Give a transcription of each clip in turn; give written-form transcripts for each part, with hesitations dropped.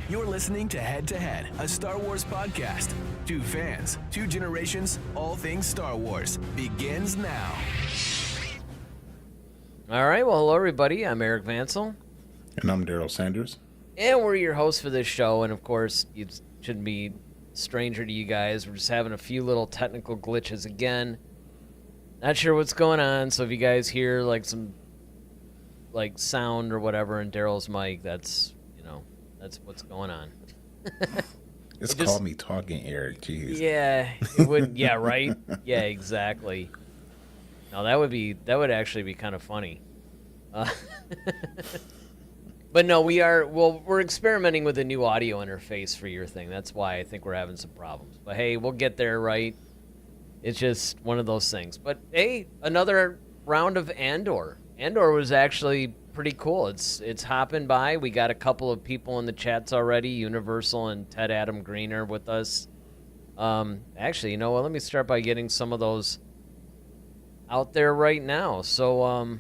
You're listening to Head to Head, a Star Wars podcast. Two fans, two generations, all things Star Wars begins now. All right, well, hello, everybody. I'm Eric Vansel. And I'm Daryl Sanders. And we're your hosts for this show. And, of course, you shouldn't be a stranger to you guys. We're just having a few little technical glitches again. Not sure what's going on, so if you guys hear, like, some, like, sound or whatever in Daryl's mic, that's what's going on. It's called me talking, Eric. Jeez. Yeah, it would. Yeah, right? Yeah, exactly. No, that would actually be kind of funny. But no, we're experimenting with a new audio interface for your thing. That's why I think we're having some problems. But hey, we'll get there, right? It's just one of those things. But hey, another round of Andor. Andor was actually pretty cool. It's hopping by. We got a couple of people in the chats already. Universal and Ted Adam Green are with us. Actually, you know what? Let me start by getting some of those out there right now. So,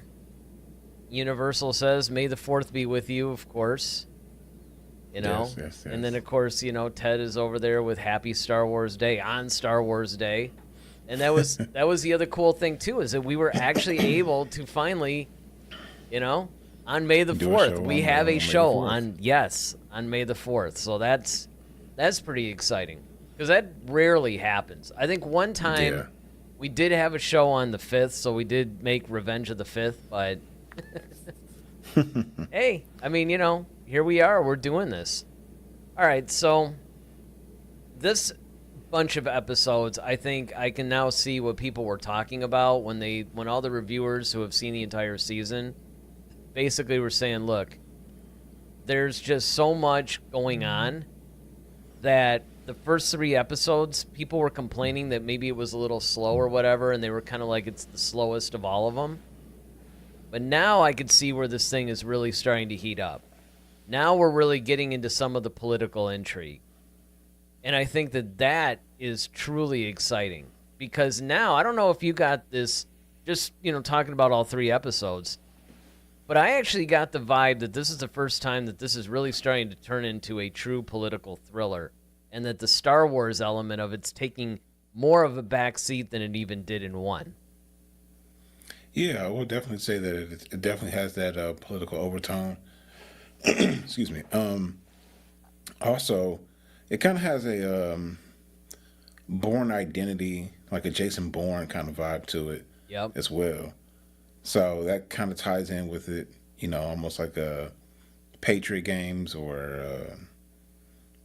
Universal says, "May the 4th be with you," of course. You know? Yes. And then, of course, Ted is over there with Happy Star Wars Day on Star Wars Day. And that was the other cool thing, too, is that we were actually able to finally, on May the 4th, we have a show on May the 4th. So that's pretty exciting because that rarely happens. I think one time we did have a show on the 5th, so we did make Revenge of the 5th, but hey, I mean, here we are. We're doing this. All right, so this bunch of episodes, I think I can now see what people were talking about when all the reviewers who have seen the entire season basically were saying, look, there's just so much going on that the first 3 episodes, people were complaining that maybe it was a little slow or whatever, and they were kind of like it's the slowest of all of them. But now I could see where this thing is really starting to heat up. Now we're really getting into some of the political intrigue. And I think that is truly exciting. Because now, I don't know if you got this, just, talking about all 3 episodes, but I actually got the vibe that this is the first time that this is really starting to turn into a true political thriller. And that the Star Wars element of it's taking more of a back seat than it even did in 1. Yeah, I will definitely say that it definitely has that political overtone. Excuse me. Also, it kind of has a Bourne Identity, like a Jason Bourne kind of vibe to it as well. So that kind of ties in with it, almost like a Patriot Games or,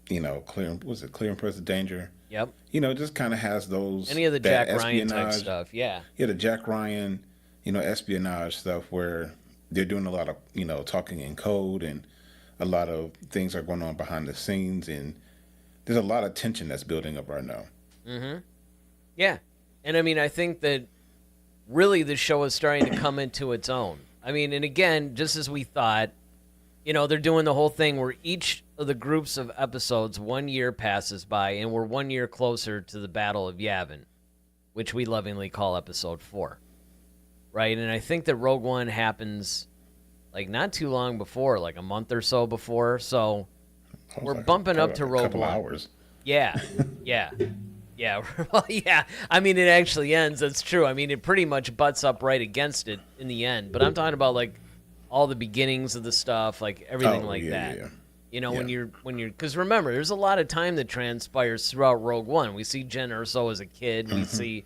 Clear and Present Danger? Yep. Just kind of has those. Any of the Jack Ryan type stuff, yeah. Yeah, the Jack Ryan, espionage stuff where they're doing a lot of, talking in code and a lot of things are going on behind the scenes and there's a lot of tension that's building up right now. Mm-hmm. Yeah. And I mean, I think that really the show is starting to come into its own. I mean, and again, just as we thought, they're doing the whole thing where each of the groups of episodes, 1 year passes by and we're 1 year closer to the Battle of Yavin, which we lovingly call episode 4. Right? And I think that Rogue One happens like not too long before, like a month or so before. So we're bumping up to Rogue One. A couple hours. Yeah. Well, yeah. I mean, it actually ends. That's true. I mean, it pretty much butts up right against it in the end. But I'm talking about like all the beginnings of the stuff, like everything that. Yeah. When you're, because remember, there's a lot of time that transpires throughout Rogue One. We see Jen Erso as a kid. We see,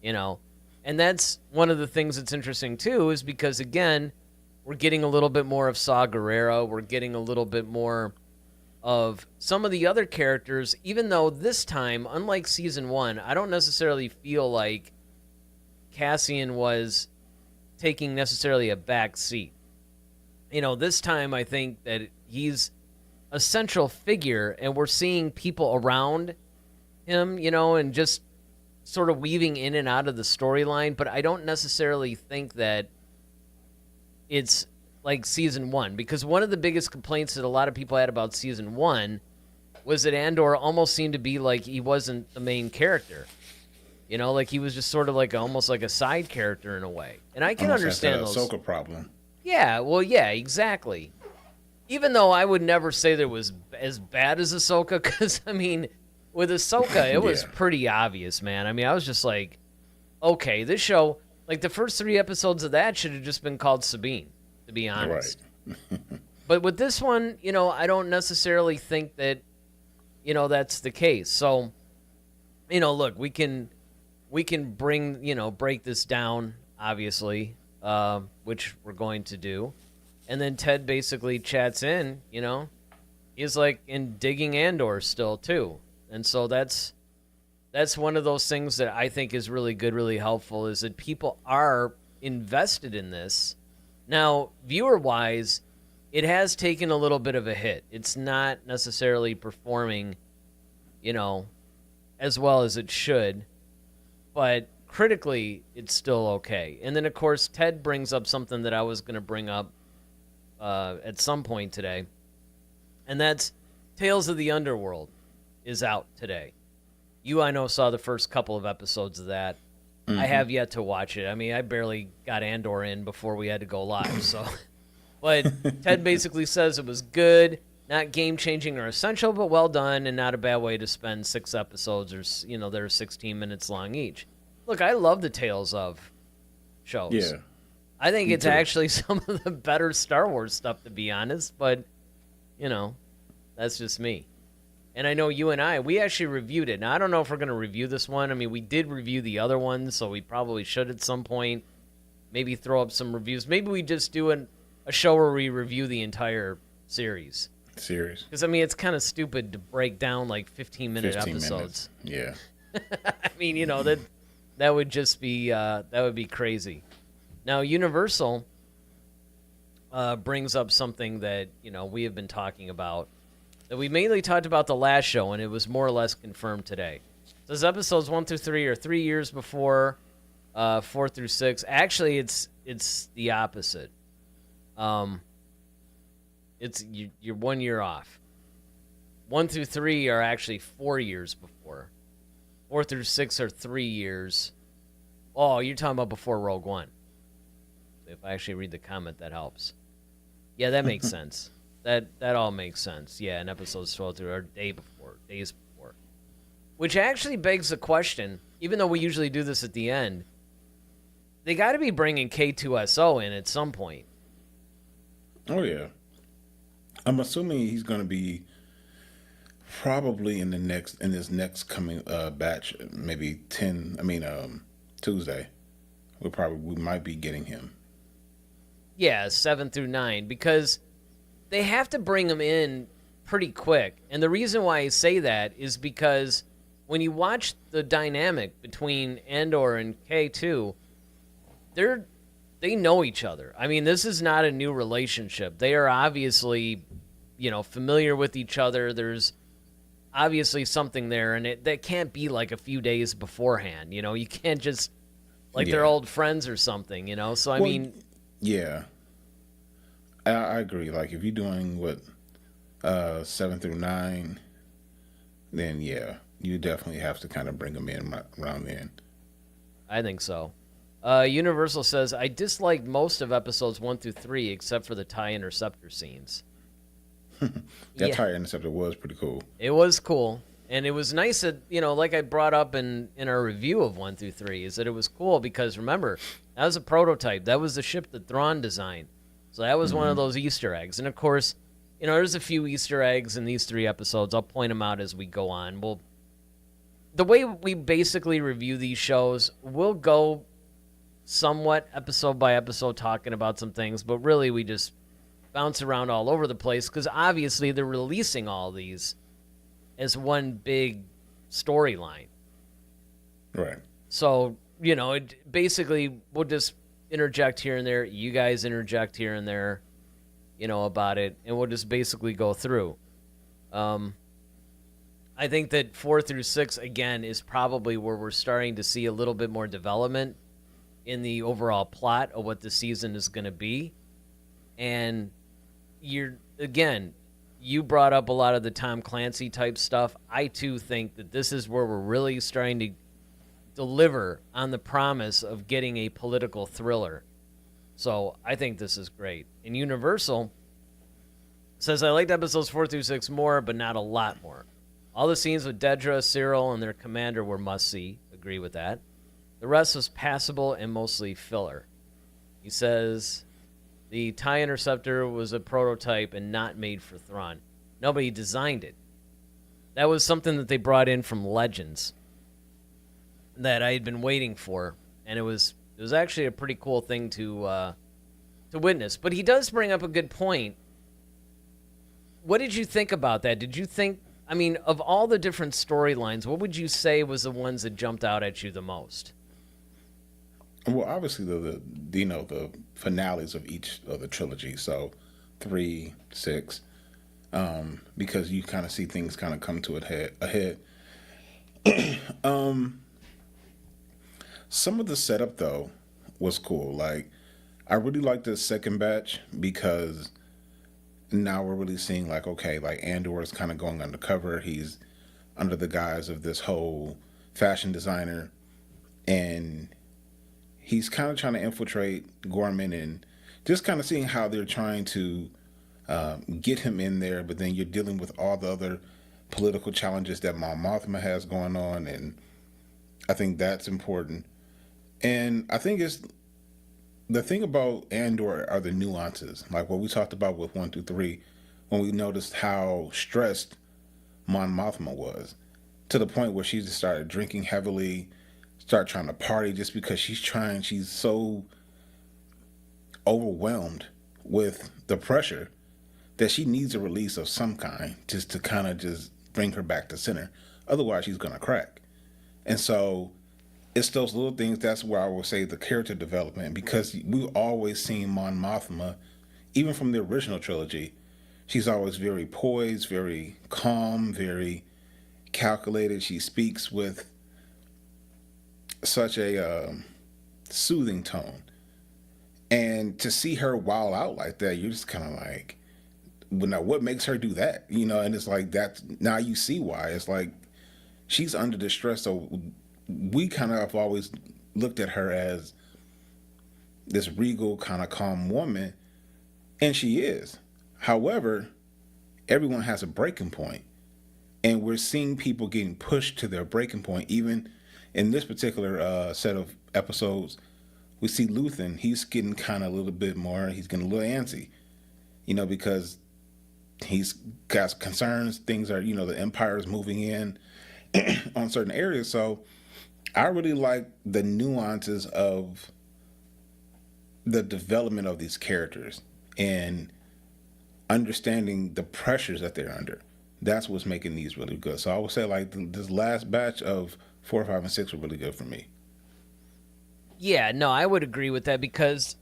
and that's one of the things that's interesting too, is because again, we're getting a little bit more of Saw Gerrera. We're getting a little bit more of some of the other characters, even though this time, unlike season 1, I don't necessarily feel like Cassian was taking necessarily a back seat. This time I think that he's a central figure and we're seeing people around him, and just sort of weaving in and out of the storyline, but I don't necessarily think that it's like season 1, because one of the biggest complaints that a lot of people had about season 1 was that Andor almost seemed to be like he wasn't the main character. Like he was just sort of like almost like a side character in a way. And I can understand those. Ahsoka problem. Yeah, well, yeah, exactly. Even though I would never say there was as bad as Ahsoka? Because, I mean, with Ahsoka, it was pretty obvious, man. I mean, I was just like, okay, this show, like the first 3 episodes of that should have just been called Sabine, to be honest. Right. But with this one, I don't necessarily think that, that's the case. So, look, we can break this down, obviously, which we're going to do. And then Ted basically chats in, he's like in digging Andor still too. And so that's one of those things that I think is really good, really helpful, is that people are invested in this. Now, viewer-wise, it has taken a little bit of a hit. It's not necessarily performing, as well as it should. But critically, it's still okay. And then, of course, Ted brings up something that I was going to bring up at some point today. And that's Tales of the Underworld is out today. You, I know, saw the first couple of episodes of that. Mm-hmm. I have yet to watch it. I mean, I barely got Andor in before we had to go live. So, but Ted basically says it was good, not game-changing or essential, but well done, and not a bad way to spend 6 episodes, or they're 16 minutes long each. Look, I love the Tales of shows. Yeah, I think it's actually some of the better Star Wars stuff, to be honest. But that's just me. And I know you and we actually reviewed it. Now, I don't know if we're going to review this one. I mean, we did review the other one, so we probably should at some point maybe throw up some reviews. Maybe we just do a show where we review the entire series. Because, I mean, it's kind of stupid to break down, like, 15-minute episodes. Minutes. Yeah. I mean, that would just be that would be crazy. Now, Universal brings up something that, we have been talking about, that we mainly talked about the last show, and it was more or less confirmed today. It says episodes 1 through 3 are 3 years before 4 through 6. Actually, it's the opposite. You're 1 year off. 1 through 3 are actually 4 years before. 4 through 6 are 3 years. Oh, you're talking about before Rogue One. If I actually read the comment, that helps. Yeah, that makes sense. That all makes sense. Yeah, and episodes 12 through are days before. Which actually begs the question, even though we usually do this at the end, they got to be bringing K2SO in at some point. Oh, yeah. I'm assuming he's going to be probably in this next coming batch, maybe Tuesday. We might be getting him. Yeah, 7 through 9, because they have to bring him in pretty quick. And the reason why I say that is because when you watch the dynamic between Andor and K2, they know each other. I mean, this is not a new relationship. They are obviously, familiar with each other. There's obviously something there, and that can't be like a few days beforehand. You can't just they're old friends or something. So I mean, yeah, I agree. Like if you're doing 7 through 9, then yeah, you definitely have to kind of bring them in around then. I think so. Universal says, I disliked most of episodes 1 through 3 except for the TIE Interceptor scenes. That TIE Interceptor was pretty cool. It was cool. And it was nice that, like I brought up in our review of 1 through 3, is that it was cool because, remember, that was a prototype. That was the ship that Thrawn designed. So that was one of those Easter eggs. And, of course, there's a few Easter eggs in these 3 episodes. I'll point them out as we go on. The way we basically review these shows, we'll go somewhat episode by episode talking about some things, but really we just bounce around all over the place because obviously they're releasing all these as one big storyline. Right. So, basically we'll just interject here and there. You guys interject here and there, about it, and we'll just basically go through. I think that 4 through 6, again, is probably where we're starting to see a little bit more development in the overall plot of what the season is going to be. And you brought up a lot of the Tom Clancy type stuff. I too think that this is where we're really starting to deliver on the promise of getting a political thriller. So I think this is great. And Universal says, I liked episodes 4 through 6 more, but not a lot more. All the scenes with Dedra, Cyril, and their commander were must-see. Agree with that. The rest was passable and mostly filler. He says, the TIE Interceptor was a prototype and not made for Thrawn. Nobody designed it. That was something that they brought in from Legends that I had been waiting for, and it was actually a pretty cool thing to witness. But he does bring up a good point. What did you think about that? Did you think, I mean, of all the different storylines, what would you say was the ones that jumped out at you the most? Well, obviously the finales of each of the trilogy, so 3, 6, because you kind of see things kind of come to a head. Some of the setup though was cool. Like, I really liked the second batch because now we're really seeing like, okay, like Andor is kind of going undercover. He's under the guise of this whole fashion designer, and he's kind of trying to infiltrate Gorman, and just kind of seeing how they're trying to get him in there, but then you're dealing with all the other political challenges that Mon Mothma has going on, and I think that's important. And I think it's the thing about Andor are the nuances, like what we talked about with 1 through 3, when we noticed how stressed Mon Mothma was, to the point where she just started drinking heavily, start trying to party just because she's so overwhelmed with the pressure that she needs a release of some kind just to kind of just bring her back to center. Otherwise, she's going to crack. And so it's those little things. That's where I will say the character development, because we've always seen Mon Mothma, even from the original trilogy, she's always very poised, very calm, very calculated. She speaks with such a soothing tone. And to see her wild out like that, you're just kind of like, well, now what makes her do that? You know, and it's like that. Now you see why. It's like she's under distress. So we kind of have always looked at her as this regal, kind of calm woman, and she is. However, everyone has a breaking point, and we're seeing people getting pushed to their breaking point. Even in this particular set of episodes, we see Luthen. He's getting kind of a little bit more. He's getting a little antsy, you know, because he's got concerns. Things are, you know, the Empire is moving in on certain areas. So I really like the nuances of the development of these characters and understanding the pressures that they're under. That's what's making these really good. So I would say like this last batch of 4, 5, and 6 were really good for me. Yeah, no, I would agree with that because,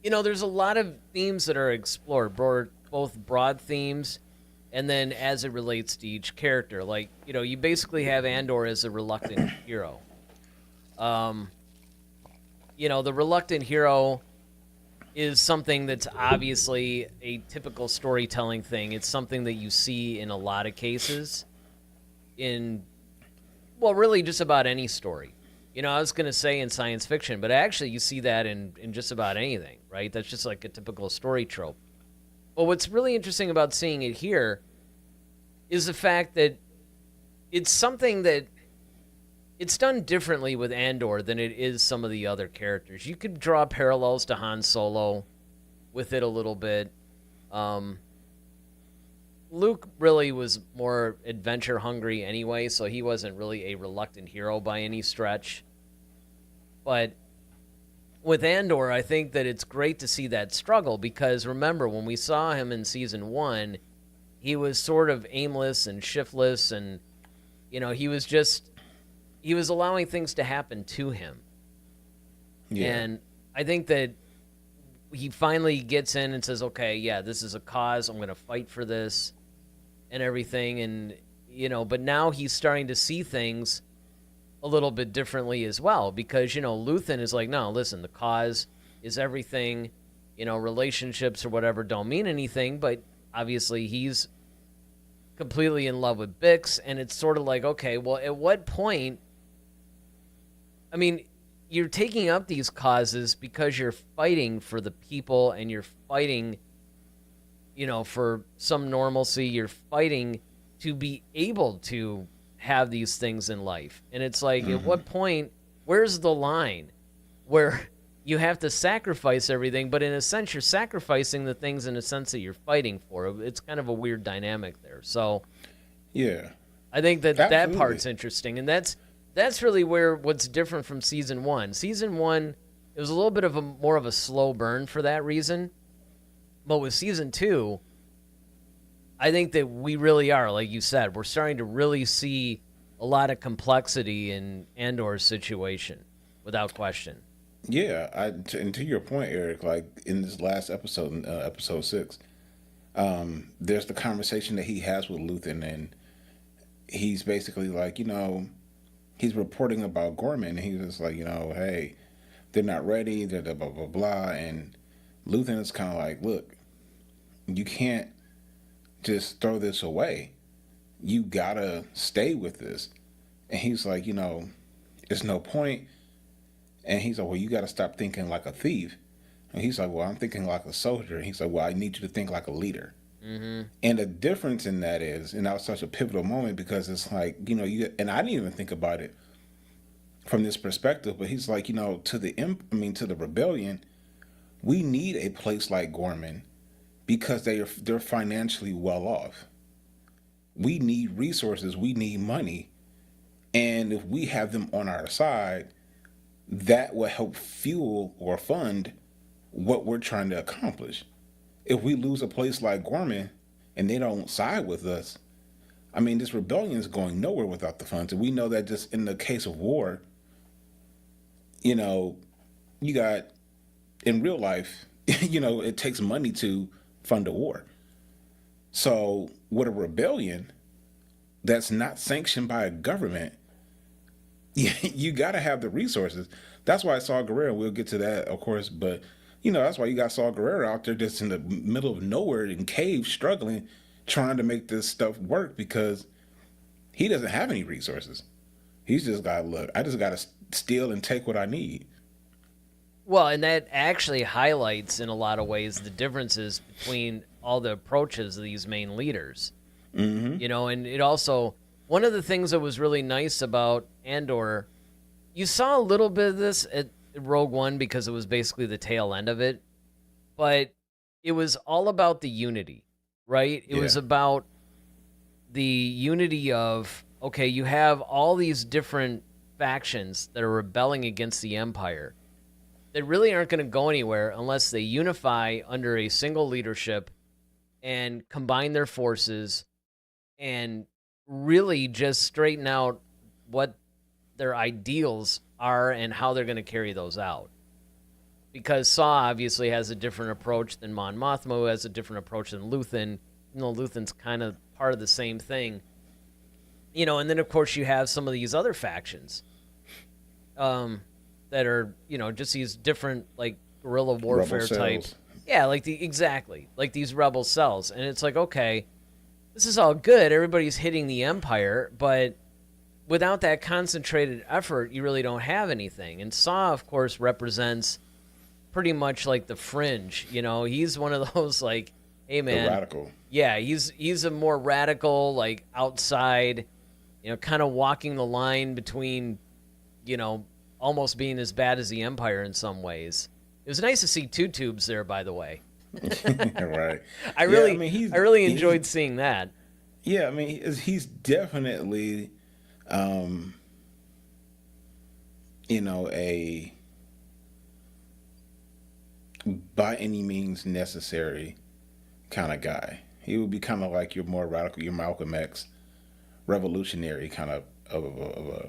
you know, there's a lot of themes that are explored, both broad themes and then as it relates to each character. Like, you know, you basically have Andor as a reluctant hero. You know, the reluctant hero is something that's obviously a typical storytelling thing. It's something that you see in a lot of cases in, well, really just about any story. You know, I was going to say in science fiction, but actually you see that in just about anything, right? That's just like a typical story trope. But what's really interesting about seeing it here is the fact that it's something that it's done differently with Andor than it is some of the other characters. You could draw parallels to Han Solo with it a little bit. Luke really was more adventure hungry anyway, so he wasn't really a reluctant hero by any stretch. But with Andor, I think that it's great to see that struggle because remember, when we saw him in season 1, he was sort of aimless and shiftless and, you know, he was allowing things to happen to him. Yeah. And I think that he finally gets in and says, okay, yeah, this is a cause. I'm going to fight for this and everything. And, you know, but now he's starting to see things a little bit differently as well because, you know, Luthen is like, no, listen, the cause is everything. You know, relationships or whatever don't mean anything. But obviously he's completely in love with Bix. And it's sort of like, okay, well, at what point... I mean, you're taking up these causes because you're fighting for the people and you're fighting, for some normalcy. You're fighting to be able to have these things in life. And it's like, at what point, where's the line where you have to sacrifice everything, but in a sense, you're sacrificing the things in a sense that you're fighting for. It's kind of a weird dynamic there. So, yeah, I think that absolutely. part's interesting. And that's really what's different from season one. Season one, it was a little bit of more of a slow burn for that reason. But with season two, I think that we really are, like you said, we're starting to really see a lot of complexity in Andor's situation, without question. Yeah, and to your point, Eric, like in this last episode, episode 6, there's the conversation that he has with Luthen, and he's basically like, he's reporting about Gorman, and he's just like, hey, they're not ready, they're blah, blah, blah, and Luthen is kind of like, look, you can't just throw this away. You gotta stay with this. And he's like, there's no point. And he's like, well, you gotta stop thinking like a thief. And he's like, well, I'm thinking like a soldier. And he's like, well, I need you to think like a leader. Mm-hmm. And the difference in that is, and that was such a pivotal moment because it's like, and I didn't even think about it from this perspective, but he's like, to the rebellion, we need a place like Gorman because they're financially well off. We need resources, we need money, and if we have them on our side, that will help fuel or fund what we're trying to accomplish. If we lose a place like Gorman and they don't side with us, this rebellion is going nowhere without the funds. And we know that just in the case of war, you got, in real life, it takes money to fund a war. So with a rebellion that's not sanctioned by a government, you got to have the resources. That's why Saw Gerrera, we'll get to that, of course, but, that's why you got Saw Gerrera out there just in the middle of nowhere in caves struggling, trying to make this stuff work because he doesn't have any resources. He's just got, look, I just got to steal and take what I need. Well, and that actually highlights in a lot of ways the differences between all the approaches of these main leaders. Mm-hmm. And it also, one of the things that was really nice about Andor, you saw a little bit of this at Rogue One because it was basically the tail end of it, but it was all about the unity, right? It was about the unity of, okay, you have all these different factions that are rebelling against the Empire that really aren't going to go anywhere unless they unify under a single leadership and combine their forces and really just straighten out what their ideals are and how they're going to carry those out. Because Saw obviously has a different approach than Mon Mothma, who has a different approach than Luthen. Luthen's kind of part of the same thing. And then, of course, you have some of these other factions that are, just these different, like, guerrilla warfare type. Yeah, like like these rebel cells. And it's like, okay, this is all good. Everybody's hitting the Empire, but without that concentrated effort, you really don't have anything. And Saw, of course, represents pretty much like the fringe. He's one of those, like, hey, man. The radical. Yeah, he's a more radical, like, outside, kind of walking the line between, almost being as bad as the Empire in some ways. It was nice to see Two Tubes there, by the way. Right. I really enjoyed seeing that. Yeah, he's definitely, a by any means necessary kind of guy. He would be kind of like your more radical, your Malcolm X, revolutionary kind of a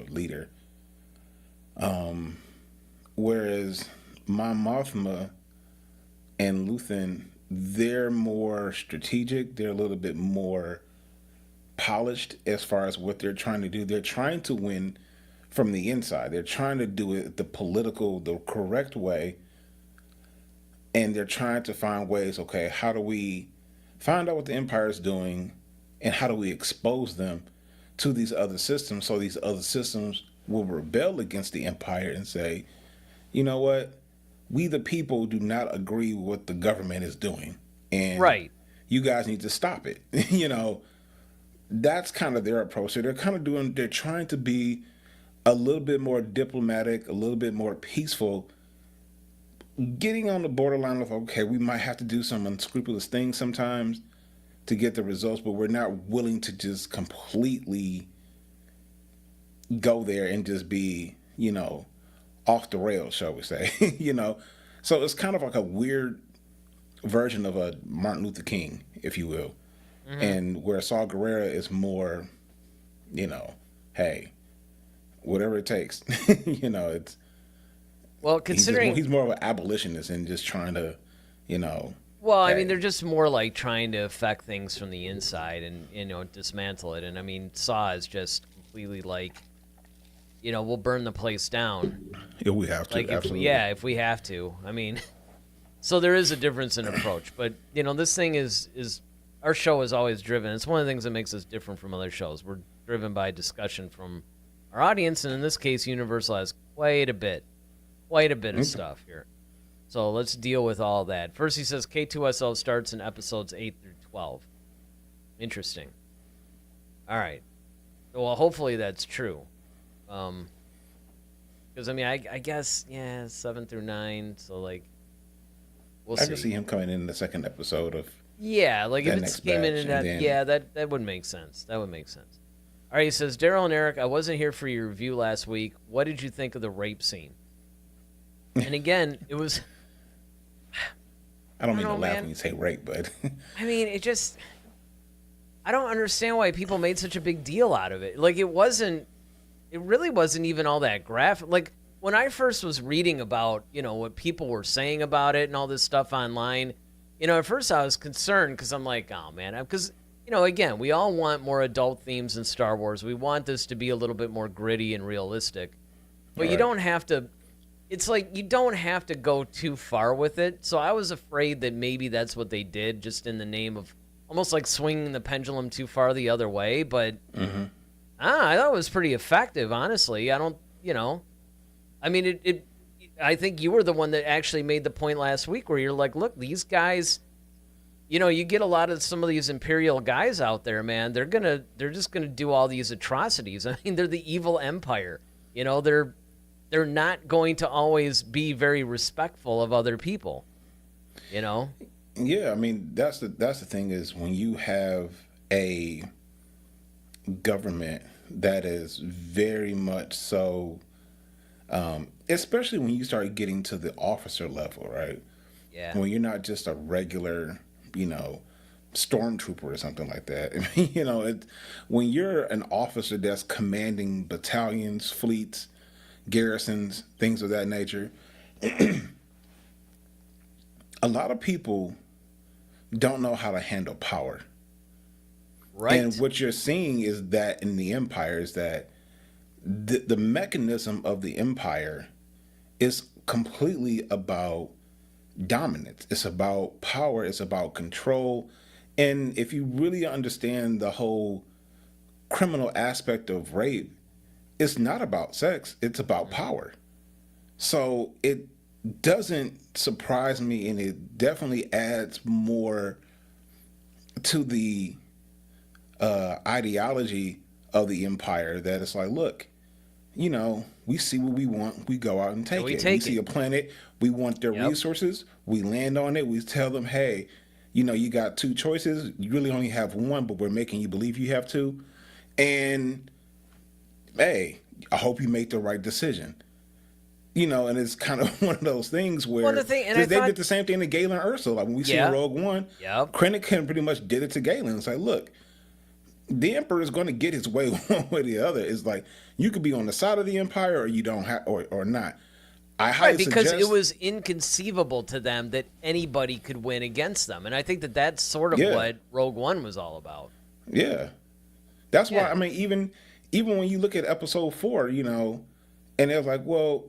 leader. Whereas Mon Mothma and Luthen, they're more strategic. They're a little bit more polished as far as what they're trying to do. They're trying to win from the inside. They're trying to do it the correct way. And they're trying to find ways, okay, how do we find out what the Empire is doing and how do we expose them to these other systems so these other systems will rebel against the Empire and say, you know what? We the people do not agree with what the government is doing. And right. you guys need to stop it. That's kind of their approach. So they're trying to be a little bit more diplomatic, a little bit more peaceful, getting on the borderline of, okay, we might have to do some unscrupulous things sometimes to get the results, but we're not willing to just completely go there and just be, off the rails, shall we say. So it's kind of like a weird version of a Martin Luther King, if you will. Mm-hmm. And where Saw Gerrera is more, hey, whatever it takes. It's, well, considering he's more of an abolitionist and just trying to, Well, I mean, they're just more like trying to affect things from the inside and dismantle it. And I mean, Saw is just completely like, we'll burn the place down. Yeah, we have to. Like, absolutely. If we have to. I mean, so there is a difference in approach. But this thing is our show is always driven. It's one of the things that makes us different from other shows. We're driven by discussion from our audience, and in this case, Universal has quite a bit of stuff here. So let's deal with all that. First, he says K2SO starts in episodes 8 through 12. Interesting. All right. Well, hopefully that's true. Because, I mean, I guess, 7 through 9. So, like, we'll see. I can see him coming in the second episode of. Yeah, like if it came in and that would make sense. That would make sense. All right, he says, Daryl and Eric, I wasn't here for your review last week. What did you think of the rape scene? And again, it was. I don't mean to laugh when you say rape, but. I mean, I don't understand why people made such a big deal out of it. Like, it really wasn't even all that graphic. Like, when I first was reading about, what people were saying about it and all this stuff online, at first I was concerned because I'm like, oh, man. Because, again, we all want more adult themes in Star Wars. We want this to be a little bit more gritty and realistic. But you don't have to. It's like you don't have to go too far with it. So I was afraid that maybe that's what they did, just in the name of almost like swinging the pendulum too far the other way. But I thought it was pretty effective, honestly. I don't, I mean, I think you were the one that actually made the point last week where you're like, look, these guys, you get a lot of some of these Imperial guys out there, man. They're just gonna do all these atrocities. I mean, they're the evil empire. They're not going to always be very respectful of other people, Yeah, I mean, that's the thing is when you have a government that is very much so, especially when you start getting to the officer level, right? Yeah. When you're not just a regular, stormtrooper or something like that. I mean, when you're an officer that's commanding battalions, fleets, garrisons, things of that nature, a lot of people don't know how to handle power. Right. And what you're seeing is that in the Empire is that the mechanism of the Empire is completely about dominance. It's about power. It's about control. And if you really understand the whole criminal aspect of rape, it's not about sex. It's about power. So it doesn't surprise me, and it definitely adds more to the ideology of the Empire that it's like, look, we see what we want. We go out and take it. We see a planet. We want their resources. We land on it. We tell them, hey, you got two choices. You really only have one, but we're making you believe you have two. And hey, I hope you make the right decision. And it's kind of one of those things where they did the same thing to Galen Erso. Like when we see Rogue One, Krennic pretty much did it to Galen. It's like, look, the Emperor is going to get his way one way or the other. It's like you could be on the side of the Empire or you don't have, or not. I highly because suggest, it was inconceivable to them that anybody could win against them, and I think that that's sort of what Rogue One was all about. Yeah, that's why. I mean, even when you look at Episode 4, and they're like, well,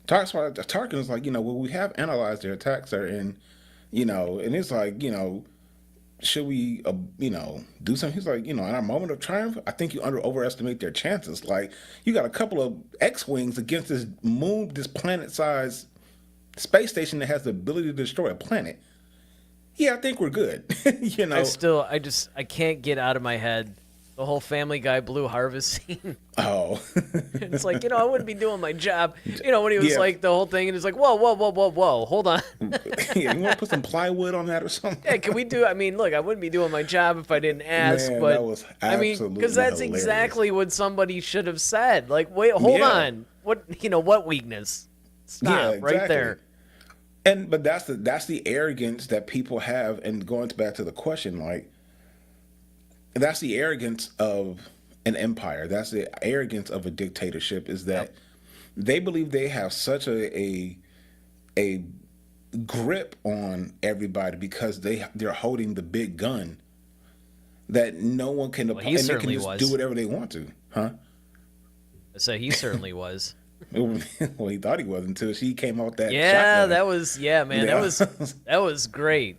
Tarkin is like, well, we have analyzed their attacks there, and and it's like, should we, do something? He's like, in our moment of triumph, I think you overestimate their chances. Like, you got a couple of X-Wings against this moon, this planet-sized space station that has the ability to destroy a planet. yeah, I think we're good. You know, I can't get out of my head the whole Family Guy Blue Harvest scene. oh, It's like, I wouldn't be doing my job. When he was Yeah. like the whole thing, and it's like, whoa, hold on. yeah, you want to put some plywood on that or something? Yeah, can we do? I mean, look, I wouldn't be doing my job if I didn't ask. Man, but that was I mean, because that's hilarious. exactly what somebody should have said. Like, wait, hold Yeah. on. What weakness? Stop Yeah, right there. But that's the arrogance that people have, and going back to the question, like, that's the arrogance of an empire. That's the arrogance of a dictatorship, is that they believe they have such a grip on everybody because they're holding the big gun that no one can Well, he and they can certainly just was. do whatever they want to, huh? So he certainly was. Well, he thought he was until she came out that. Yeah, shotgun. that was man. Yeah. That was great.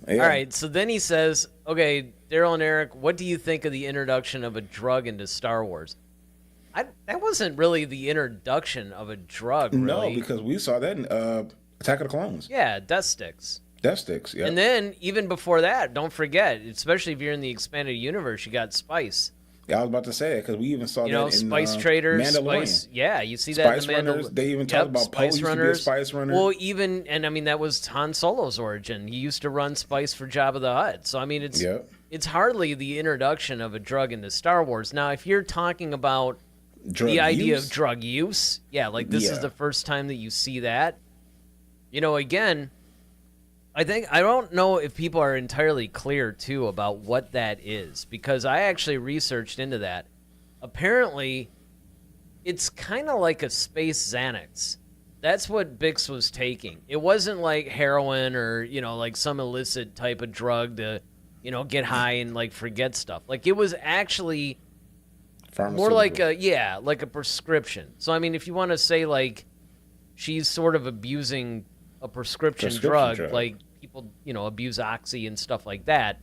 Yeah. All right, so then he says, "Okay, Daryl and Eric, what do you think of the introduction of a drug into Star Wars?" That wasn't really the introduction of a drug, really. No, because we saw that in Attack of the Clones. Yeah, death sticks. Death sticks, yeah. And then even before that, don't forget, especially if you're in the expanded universe, you got Spice. Yeah, I was about to say it because we even saw that in Spice traders, Mandalorian. Spice. Yeah, you see Spice that in the runners. They even talked about Poe used to be a spice runner. Well, and I mean that was Han Solo's origin. He used to run spice for Jabba the Hutt. So I mean it's hardly the introduction of a drug into Star Wars. Now, if you're talking about the idea of drug use, yeah, like this is the first time that you see that. Again, I don't know if people are entirely clear, too, about what that is, because I actually researched into that. Apparently, it's kind of like a space Xanax. That's what Bix was taking. It wasn't like heroin or, like some illicit type of drug to, get high and, like, forget stuff. Like, it was actually more like a prescription. So, I mean, if you want to say, like, she's sort of abusing a prescription drug, like people, abuse Oxy and stuff like that.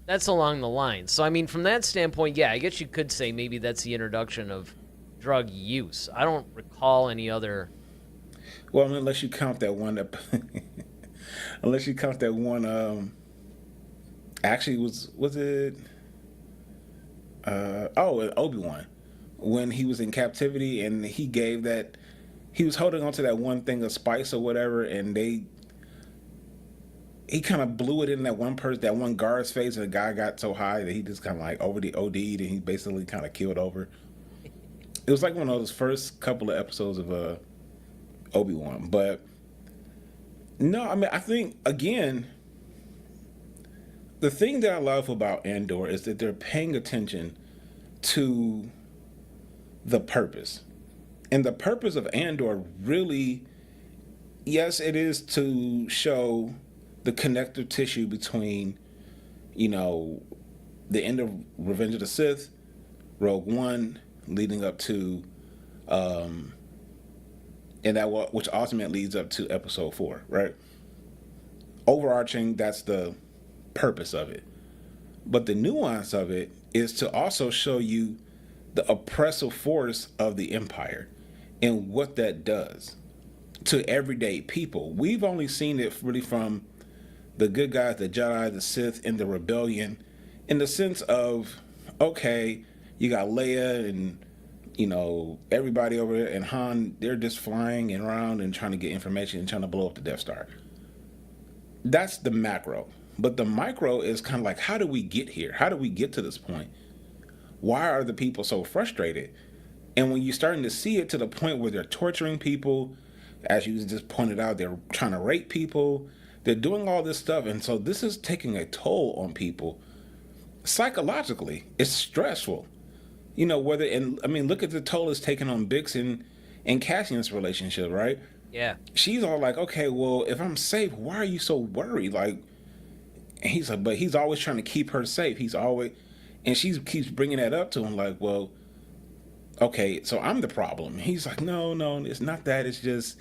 That's along the line. So, I mean, from that standpoint, yeah, I guess you could say maybe that's the introduction of drug use. I don't recall any other. Well, I mean, unless you count that one. Actually, was it? Obi-Wan, when he was in captivity and he was holding onto that one thing of spice or whatever, and he kind of blew it in that one guard's face, and the guy got so high that he just kind of like OD'd, and he basically kind of killed over. It was like one of those first couple of episodes of Obi-Wan. But no, I mean, I think, again, the thing that I love about Andor is that they're paying attention to the purpose. And the purpose of Andor really, yes, it is to show the connective tissue between, the end of Revenge of the Sith, Rogue One, leading up to, which ultimately leads up to Episode 4, right? Overarching, that's the purpose of it. But the nuance of it is to also show you the oppressive force of the Empire and what that does to everyday people. We've only seen it really from the good guys, the Jedi, the Sith, and the Rebellion, in the sense of, okay, you got Leia and, everybody over there, and Han, they're just flying around and trying to get information and trying to blow up the Death Star. That's the macro. But the micro is kind of like, how do we get here? How do we get to this point? Why are the people so frustrated? And when you're starting to see it to the point where they're torturing people, as you just pointed out, they're trying to rape people, they're doing all this stuff. And so this is taking a toll on people psychologically. It's stressful. Look at the toll it's taking on Bix and Cassian's relationship, right? Yeah. She's all like, okay, well, if I'm safe, why are you so worried? Like, and he's like, but he's always trying to keep her safe. And she keeps bringing that up to him, like, well, okay, so I'm the problem. He's like, no, it's not that. It's just,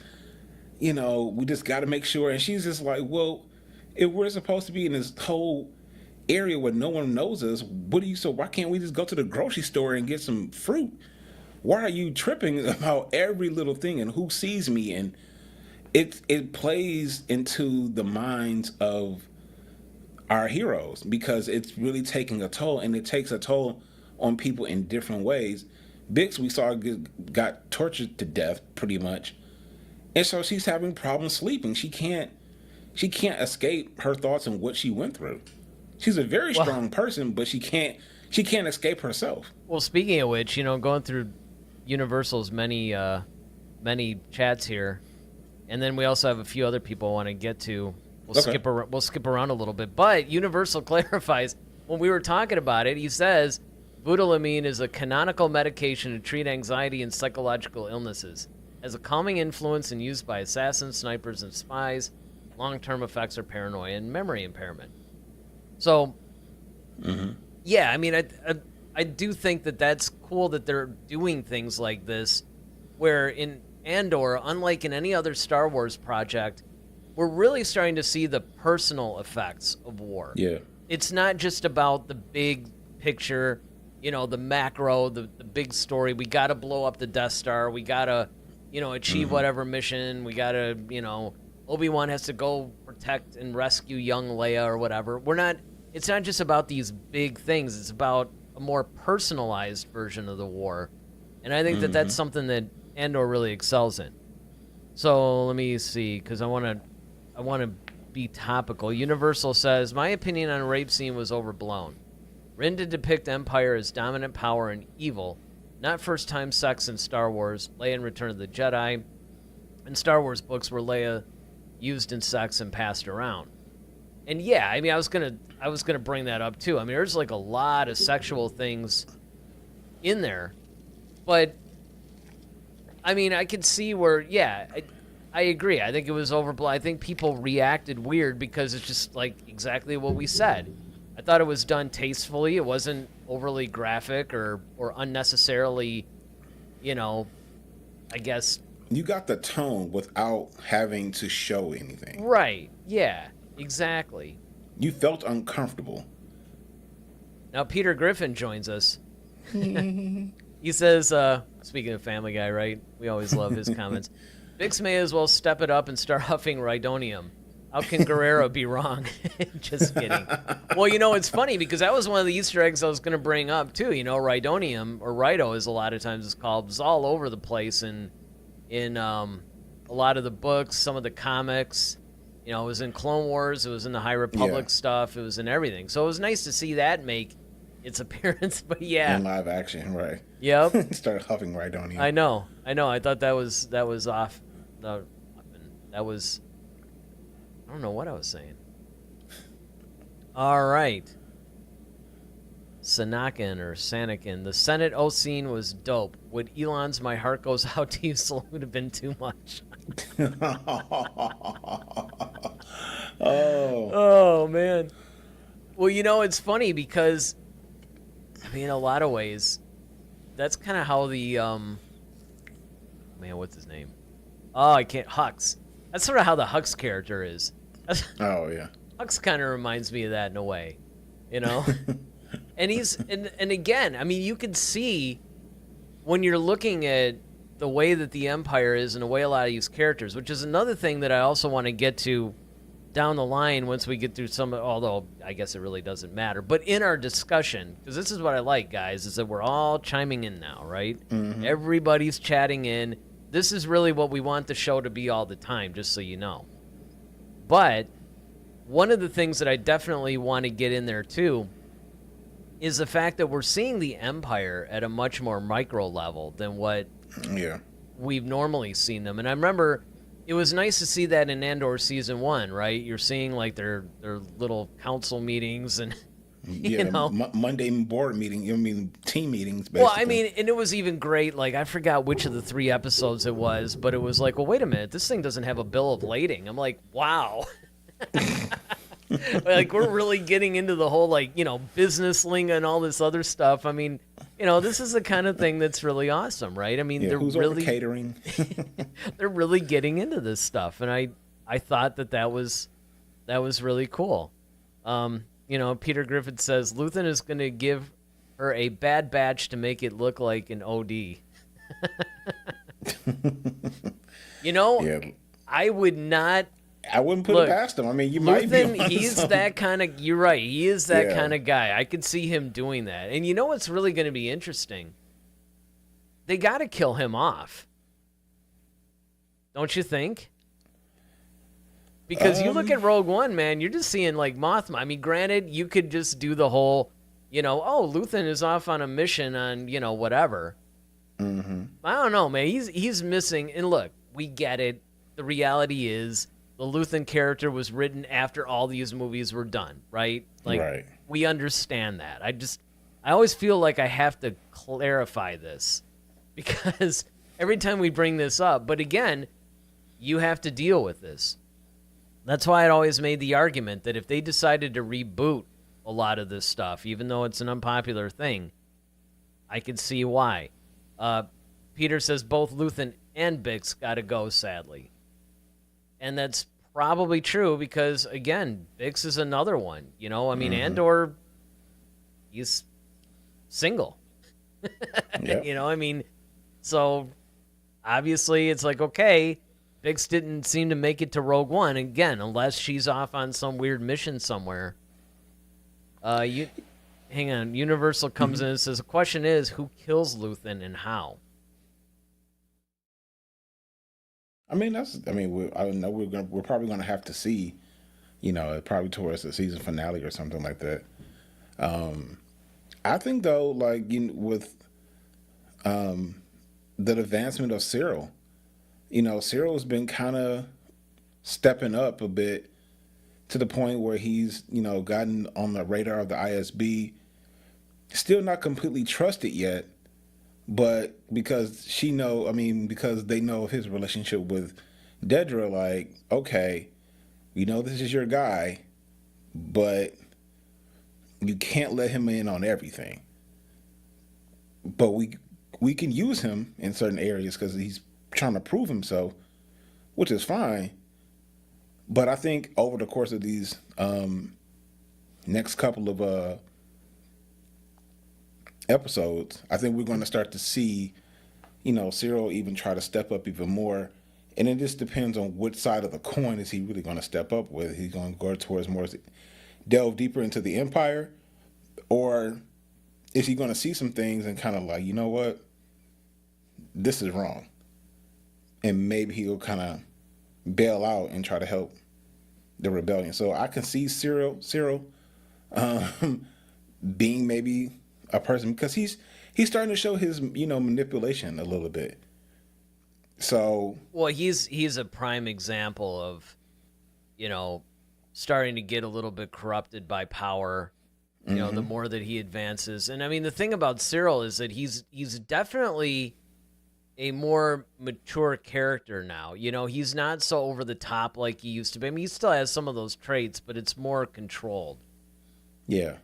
we just got to make sure. And she's just like, well, if we're supposed to be in this whole area where no one knows us, why can't we just go to the grocery store and get some fruit? Why are you tripping about every little thing and who sees me? And it plays into the minds of our heroes, because it's really taking a toll, and it takes a toll on people in different ways. Bix, we saw, got tortured to death pretty much, and so she's having problems sleeping. She can't escape her thoughts and what she went through. She's a very strong person, but she can't escape herself. Well, speaking of which, going through Universal's many chats here, and then we also have a few other people I want to get to. We'll skip around a little bit, but Universal clarifies when we were talking about it. He says butylamine is a canonical medication to treat anxiety and psychological illnesses. As a calming influence and used by assassins, snipers, and spies, long-term effects are paranoia and memory impairment. So, yeah, I mean, I do think that that's cool that they're doing things like this, where in Andor, unlike in any other Star Wars project, we're really starting to see the personal effects of war. Yeah. It's not just about the big picture, the macro, the big story. We got to blow up the Death Star. We got to, achieve whatever mission. We got to, Obi-Wan has to go protect and rescue young Leia or whatever. It's not just about these big things. It's about a more personalized version of the war. And I think that that's something that Andor really excels in. So let me see, because I want to be topical. Universal says, my opinion on rape scene was overblown. Written to depict Empire as dominant power and evil, not first-time sex in Star Wars, Leia in Return of the Jedi, and Star Wars books where Leia used in sex and passed around. And yeah, I mean, I was gonna bring that up too. I mean, there's like a lot of sexual things in there, but I mean, I could see where, yeah, I agree. I think it was overblown. I think people reacted weird because it's just like exactly what we said. I thought it was done tastefully. It wasn't overly graphic or unnecessarily, I guess. You got the tone without having to show anything. Right. Yeah, exactly. You felt uncomfortable. Now, Peter Griffin joins us. He says, speaking of Family Guy, right? We always love his comments. Bix may as well step it up and start huffing Rhydonium. How can Guerrero be wrong? Just kidding. Well, it's funny because that was one of the Easter eggs I was going to bring up, too. Rhydonium, or Rhydo, as a lot of times it's called, is all over the place in a lot of the books, some of the comics. It was in Clone Wars. It was in the High Republic stuff. It was in everything. So it was nice to see that make its appearance. But yeah, in live action, right? Yep. Started huffing Rhydonium. I know. I thought that was off. That was. I don't know what I was saying. All right. Sanakin. The Senate O scene was dope. Would Elon's "My Heart Goes Out to You" salute have been too much? Oh, man. Well, it's funny because, I mean, in a lot of ways, that's kind of how the, what's his name? Oh, I can't, Hux. That's sort of how the Hux character is. Oh, yeah. Hux kind of reminds me of that in a way, And and again, I mean, you can see when you're looking at the way that the Empire is and the way a lot of these characters, which is another thing that I also want to get to down the line once we get through some, although I guess it really doesn't matter. But in our discussion, because this is what I like, guys, is that we're all chiming in now, right? Mm-hmm. Everybody's chatting in. This is really what we want the show to be all the time, just so you know. But one of the things that I definitely want to get in there, too, is the fact that we're seeing the Empire at a much more micro level than what we've normally seen them. And I remember it was nice to see that in Andor Season 1, right? You're seeing, like, their little council meetings and, Monday board meeting, team meetings, basically. Well, I mean, and it was even great, like, I forgot which of the 3 episodes it was, but it was like, well, wait a minute, this thing doesn't have a bill of lading. I'm like, wow. Like, we're really getting into the whole, like, business lingo and all this other stuff. I mean, this is the kind of thing that's really awesome, right? I mean, they're who's really catering. They're really getting into this stuff, and I thought that was really cool. Peter Griffith says Luthen is going to give her a bad batch to make it look like an OD. Yeah. I would not I wouldn't put it past him. I mean, you might be Luthen, he's that kind of. You're right. He is that kind of guy. I could see him doing that. And you know what's really going to be interesting? They got to kill him off. Don't you think? Because you look at Rogue One, man, you're just seeing like Mothma. I mean, granted, you could just do the whole, Luthen is off on a mission on, whatever. Mm-hmm. I don't know, man. He's missing. And look, we get it. The reality is the Luthen character was written after all these movies were done, right? Like, we understand that. I always feel like I have to clarify this because every time we bring this up, but again, you have to deal with this. That's why I always made the argument that if they decided to reboot a lot of this stuff, even though it's an unpopular thing, I could see why. Peter says both Luthen and Bix got to go, sadly. And that's probably true because, again, Bix is another one. I mean, Andor, he's single. Yep. So obviously it's like, okay, Bix didn't seem to make it to Rogue One, again, unless she's off on some weird mission somewhere. Hang on. Universal comes in and says, the question is, who kills Luthen and how? I know we're probably gonna have to see, probably towards the season finale or something like that. I think though, like with the advancement of Cyril, Cyril's been kind of stepping up a bit to the point where he's, gotten on the radar of the ISB. Still not completely trusted yet, but because because they know of his relationship with Dedra, like, okay, this is your guy, but you can't let him in on everything. But we can use him in certain areas because he's trying to prove himself, which is fine. But I think over the course of these next couple of episodes, I think we're going to start to see, Cyril even try to step up even more. And it just depends on which side of the coin is he really going to step up with. He's going to go towards more, delve deeper into the Empire, or is he going to see some things and kind of like, you know what, this is wrong. And maybe he'll kind of bail out and try to help the rebellion. So I can see Cyril being maybe a person, because he's starting to show his manipulation a little bit. So he's a prime example of starting to get a little bit corrupted by power. The more that he advances. And I mean, the thing about Cyril is that he's definitely a more mature character now. He's not so over the top like he used to be. I mean, he still has some of those traits, but it's more controlled. Yeah.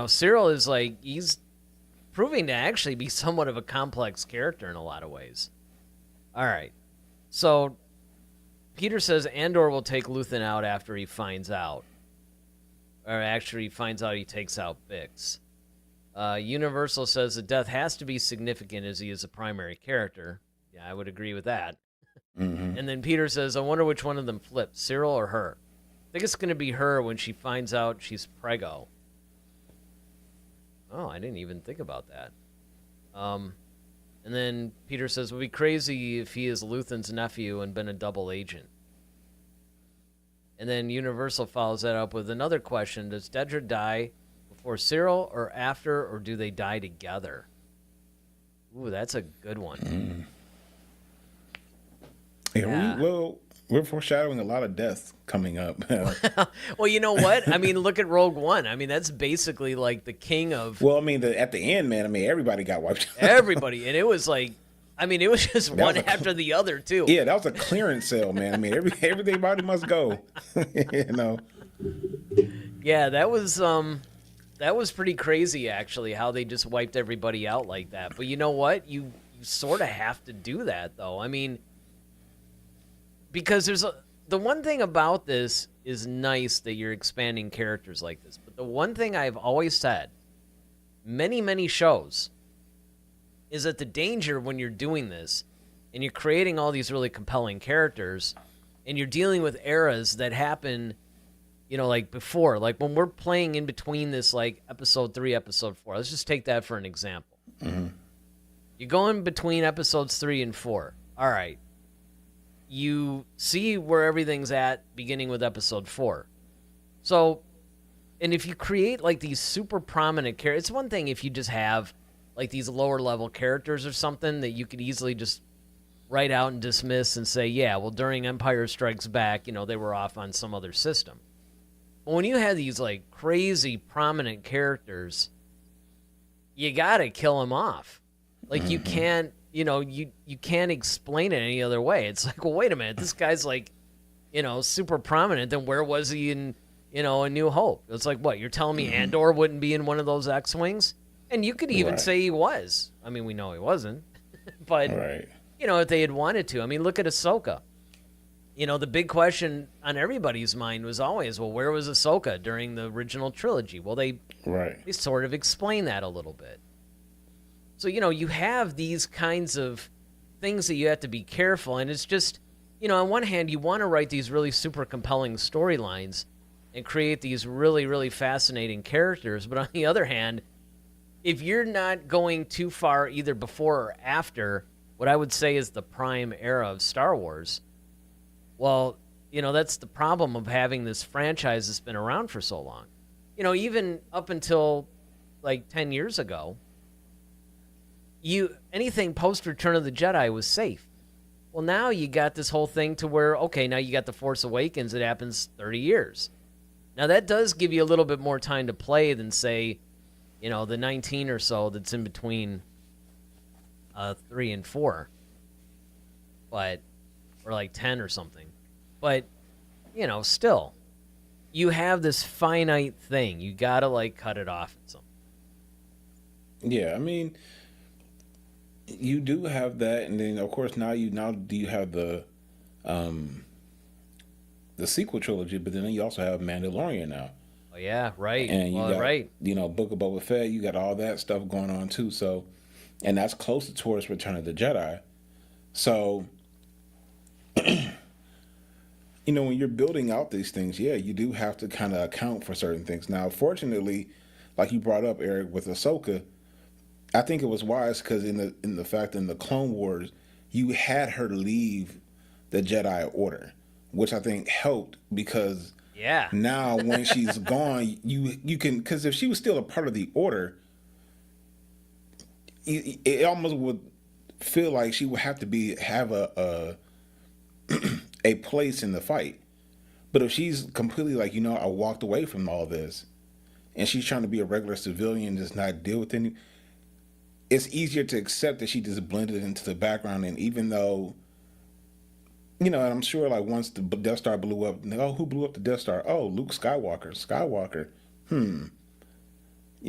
Cyril is like, he's proving to actually be somewhat of a complex character in a lot of ways. All right. So Peter says Andor will take Luthen out after he finds out. Or actually finds out he takes out Bix. Universal says the death has to be significant as he is a primary character. Yeah, I would agree with that. Mm-hmm. And then Peter says, I wonder which one of them flips, Cyril or her. I think it's going to be her when she finds out she's preggo. Oh, I didn't even think about that. And then Peter says, it would be crazy if he is Luthen's nephew and been a double agent. And then Universal follows that up with another question. Does Dedra die before Cyril or after, or do they die together? Ooh, that's a good one. Yeah. We're foreshadowing a lot of deaths coming up. Well, you know what? I mean, look at Rogue One. I mean, that's basically like the king of... Well, I mean, at the end, man, everybody got wiped out. Everybody. And it was like... I mean, it was just one after the other, too. Yeah, that was a clearance sale, man. I mean, everybody must go. Yeah, that was pretty crazy, actually, how they just wiped everybody out like that. But you know what? You sort of have to do that, though. I mean, because the one thing about this is nice that you're expanding characters like this. But the one thing I've always said, many, many shows, is that the danger when you're doing this and you're creating all these really compelling characters and you're dealing with eras that happen, like before, like when we're playing in between this, like episode 3, episode 4. Let's just take that for an example. Mm-hmm. You go in between episodes 3 and 4. All right. You see where everything's at beginning with episode 4. So, and if you create like these super prominent characters, it's one thing if you just have like these lower level characters or something that you could easily just write out and dismiss and say, yeah, well, during Empire Strikes Back, they were off on some other system. But when you have these like crazy prominent characters, you got to kill them off. Like you can't, you can't explain it any other way. It's like, well, wait a minute, this guy's like, super prominent. Then where was he in, A New Hope? It's like, what, you're telling me Andor wouldn't be in one of those X-Wings? And you could even say he was. I mean, we know he wasn't. But, if they had wanted to. I mean, look at Ahsoka. The big question on everybody's mind was always, well, where was Ahsoka during the original trilogy? Well, they sort of explain that a little bit. So, you have these kinds of things that you have to be careful. And it's just, on one hand, you want to write these really super compelling storylines and create these really, really fascinating characters. But on the other hand, if you're not going too far either before or after what I would say is the prime era of Star Wars, well, that's the problem of having this franchise that's been around for so long. Even up until like 10 years ago, anything post Return of the Jedi was safe. Well, now you got this whole thing to where, okay, now you got The Force Awakens. It happens 30 years. Now that does give you a little bit more time to play than, say, the 19 or so that's in between 3 and 4. Or like 10 or something. But, still, you have this finite thing. You got to, like, cut it off at some point. Yeah, I mean, you do have that, and then, of course, now do you have the sequel trilogy, but then you also have Mandalorian now. Oh, yeah, right. And you got, Book of Boba Fett, you got all that stuff going on, too. So, and that's closer towards Return of the Jedi. So, when you're building out these things, yeah, you do have to kind of account for certain things. Now, fortunately, like you brought up, Eric, with Ahsoka, I think it was wise because in the Clone Wars, you had her leave the Jedi Order, which I think helped because now when she's gone, you can, because if she was still a part of the Order, it almost would feel like she would have to have a place in the fight. But if she's completely like, I walked away from all this, and she's trying to be a regular civilian, just not deal with any, it's easier to accept that she just blended into the background. And even though, and I'm sure like once the Death Star blew up, who blew up the Death Star? Oh, Luke Skywalker. You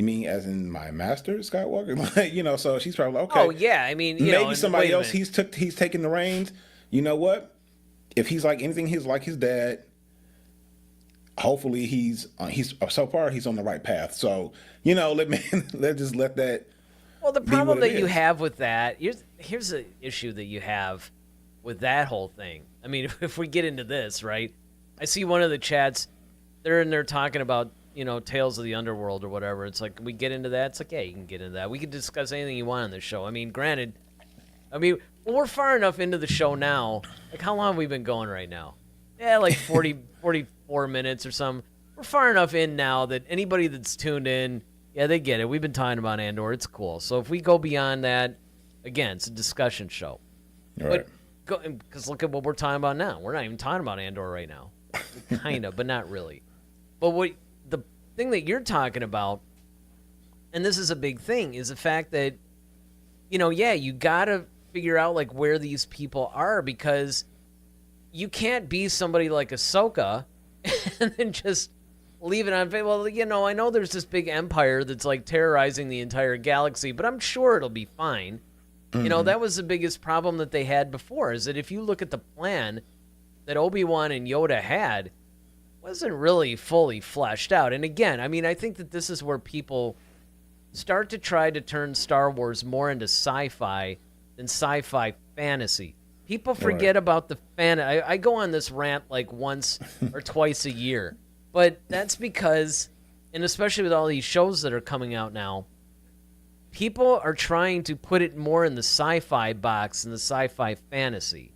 mean as in my master Skywalker? So she's probably like, okay. Oh yeah, I mean, maybe somebody else. He's taking the reins. You know what? If he's like anything, he's like his dad. Hopefully, he's so far he's on the right path. So let's just let that. Well, the problem that you have with that, here's the issue that you have with that whole thing. I mean, if we get into this, right? I see one of the chats, they're in there talking about, Tales of the Underworld or whatever. It's like, we get into that? It's like, yeah, you can get into that. We can discuss anything you want on this show. I mean, granted, we're far enough into the show now. Like, how long have we been going right now? Yeah, like 44 minutes or something. We're far enough in now that anybody that's tuned in, yeah, they get it. We've been talking about Andor. It's cool. So if we go beyond that, again, it's a discussion show. Right. Because look at what we're talking about now. We're not even talking about Andor right now. Kind of, but not really. But the thing that you're talking about, and this is a big thing, is the fact that, you got to figure out like where these people are, because you can't be somebody like Ahsoka and then just leave it on. Well, I know there's this big empire that's like terrorizing the entire galaxy, but I'm sure it'll be fine. Mm-hmm. That was the biggest problem that they had before, is that if you look at the plan that Obi-Wan and Yoda had, wasn't really fully fleshed out. And again, I think that this is where people start to try to turn Star Wars more into sci-fi than sci-fi fantasy. People forget about the fan. I go on this rant like once or twice a year, but that's because, and especially with all these shows that are coming out now, people are trying to put it more in the sci-fi box and the sci-fi fantasy.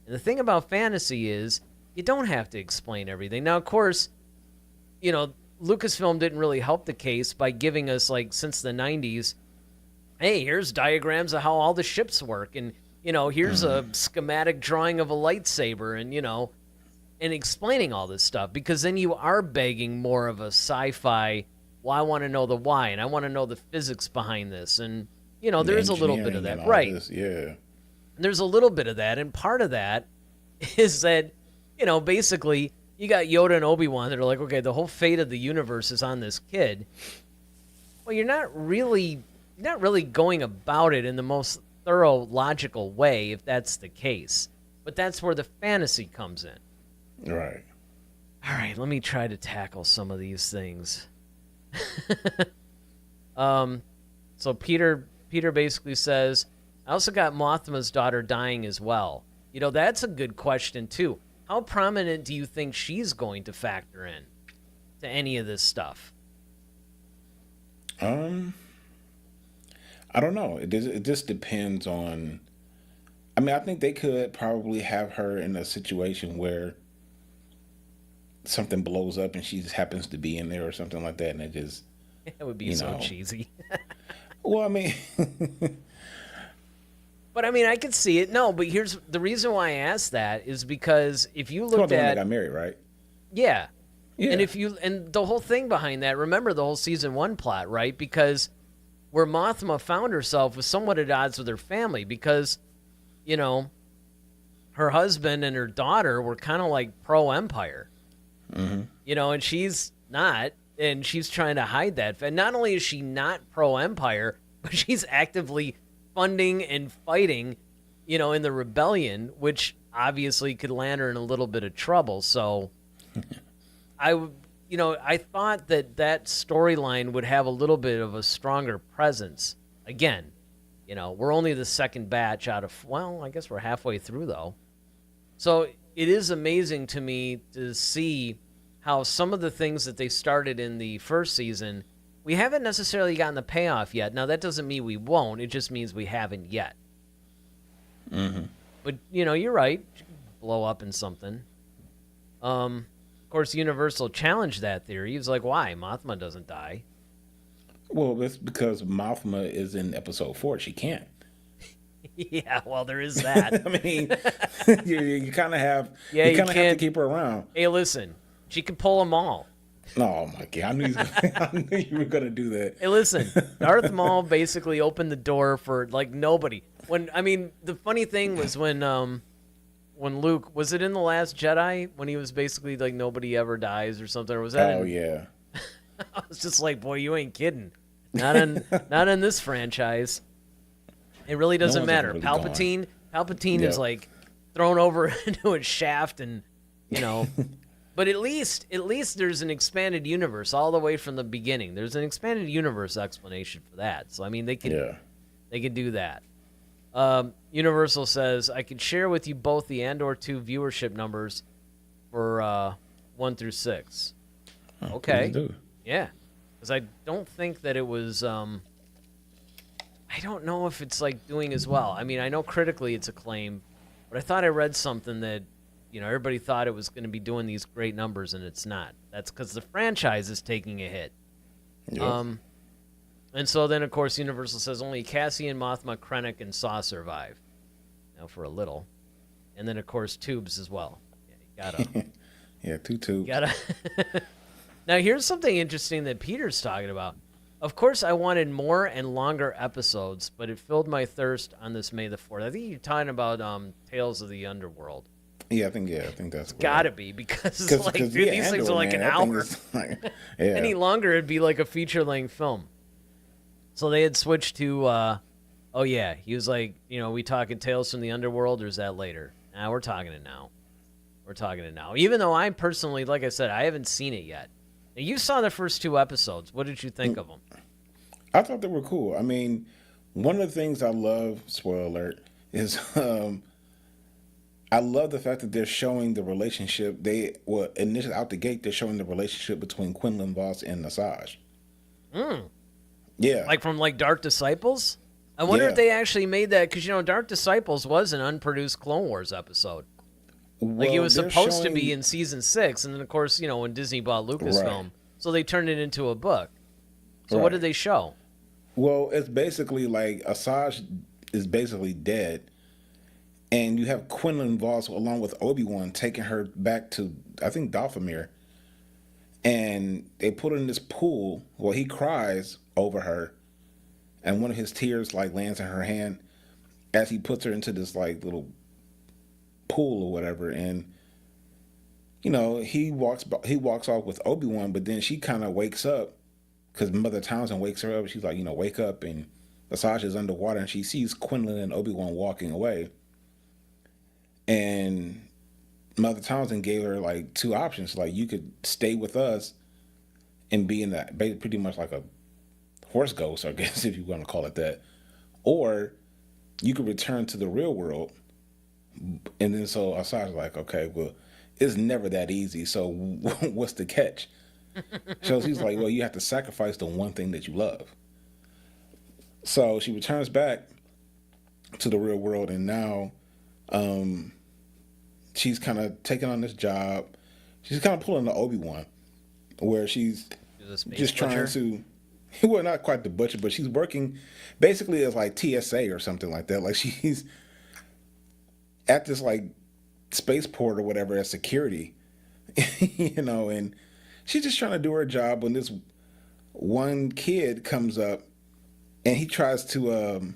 And the thing about fantasy is you don't have to explain everything. Now, of course, you know, Lucasfilm didn't really help the case by giving us, like, since the 90s, hey, here's diagrams of how all the ships work, and, you know, here's a schematic drawing of a lightsaber, and, you know, and explaining all this stuff, because then you are begging more of a sci-fi, well, I want to know the why, and I want to know the physics behind this, and, you know, there's a little bit of that, right? Yeah. There's a little bit of that, and part of that is that, you know, basically, you got Yoda and Obi-Wan that are like, okay, the whole fate of the universe is on this kid. Well, you're not really going about it in the most thorough, logical way, if that's the case. But that's where the fantasy comes in. Right. All right, let me try to tackle some of these things. So Peter basically says, I also got Mothma's daughter dying as well. You know, that's a good question, too. How prominent do you think she's going to factor in to any of this stuff? I don't know. It just depends on... I mean, I think they could probably have her in a situation where something blows up and she just happens to be in there or something like that, and it just... It would be so cheesy. Well, I mean... But I mean, I could see it. No, but here's the reason why I asked that is because if you looked at... They got married, right? Yeah. And and the whole thing behind that, remember the whole season 1 plot, right? Because where Mothma found herself was somewhat at odds with her family because, you know, her husband and her daughter were kind of like pro-Empire. Mm-hmm. You know, and she's not, and she's trying to hide that. And not only is she not pro-Empire, but she's actively funding and fighting, you know, in the rebellion, which obviously could land her in a little bit of trouble. So I thought that storyline would have a little bit of a stronger presence. Again, you know, we're only the second batch out of, well, I guess we're halfway through though. So it is amazing to me to see how some of the things that they started in the first season, we haven't necessarily gotten the payoff yet. Now, that doesn't mean we won't. It just means we haven't yet. Mm-hmm. But, you know, you're right. She could blow up in something. Of course, Universal challenged that theory. He was like, why? Mothma doesn't die. Well, that's because Mothma is in episode 4. She can't. Yeah, well, there is that. I mean, you kind of have, you have to keep her around. Hey, listen, she could pull them all. Oh my God! I knew you were gonna do that. Hey, listen, Darth Maul basically opened the door for like nobody. The funny thing was when Luke, was it in The Last Jedi when he was basically like nobody ever dies or something, or was that? Oh yeah. I was just like, boy, you ain't kidding. Not in this franchise. It really doesn't matter. Really Palpatine is like thrown over into a shaft, and you know. But at least there's an expanded universe all the way from the beginning. There's an expanded universe explanation for that. So I mean, they can do that. Universal says I can share with you both the Andor 2 viewership numbers for 1 through 6. Oh, okay, yeah, because I don't think that it was. I don't know if it's like doing as well. I mean, I know critically it's acclaimed, but I thought I read something that, you know, everybody thought it was going to be doing these great numbers, and it's not. That's because the franchise is taking a hit. Yep. And so then, of course, Universal says only Cassian, Mothma, Krennic, and Saw survive. Now for a little. And then, of course, Tubes as well. Yeah, you gotta... Yeah, 2 tubes. Now, here's something interesting that Peter's talking about. Of course, I wanted more and longer episodes, but it filled my thirst on this May the 4th. I think you're talking about Tales of the Underworld. Yeah, I think that's gotta be because these things are like an hour. Any longer, it'd be like a feature-length film. So they had switched to, he was like, you know, we talking Tales from the Underworld, or is that later? Nah, we're talking it now. Even though I personally, like I said, I haven't seen it yet. Now, you saw the first 2 episodes. What did you think of them? I thought they were cool. I mean, one of the things I love, spoiler alert, is I love the fact that they're showing the relationship. Initially out the gate, they're showing the relationship between Quinlan Voss and Asajj. Yeah. Like from Dark Disciples? I wonder if they actually made that, because, Dark Disciples was an unproduced Clone Wars episode. Like, it was supposed to be in season 6, and then, of course, when Disney bought Lucasfilm, so they turned it into a book. So what did they show? Well, it's basically like Asajj is basically dead, and you have Quinlan Voss along with Obi-Wan taking her back to, I think, Dathomir, and they put her in this pool. Well, he cries over her, and one of his tears lands in her hand as he puts her into this little pool or whatever, and he walks off with Obi-Wan, but then she kind of wakes up because Mother Townsend wakes her up. She's like, wake up, and Asajj is underwater, and she sees Quinlan and Obi-Wan walking away, and Mother Townsend gave her 2 options. You could stay with us and be in that, pretty much like a horse ghost, I guess, if you want to call it that, or you could return to the real world. And then so Asajj's like, okay, well, it's never that easy. So what's the catch? So he's like, well, you have to sacrifice the one thing that you love. So she returns back to the real world, and now she's kind of taking on this job. She's kind of pulling the Obi-Wan, where she's just trying to, well, not quite the butcher, but she's working basically as TSA or something like that. She's at this spaceport or whatever as security, and she's just trying to do her job when this one kid comes up and he tries to,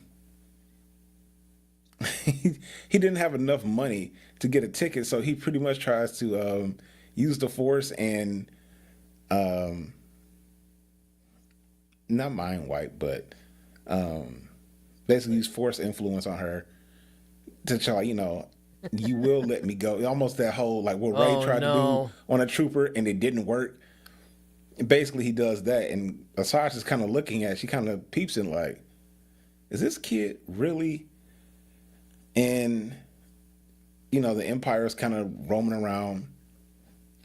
he didn't have enough money to get a ticket, so he pretty much tries to use the Force and not mind wipe, but basically use Force influence on her to try, you will let me go. Almost that whole what Ray tried to do on a trooper and it didn't work. Basically, he does that, and Asajj is kind of looking at. She kind of peeps in is this kid really? And the Empire's kind of roaming around.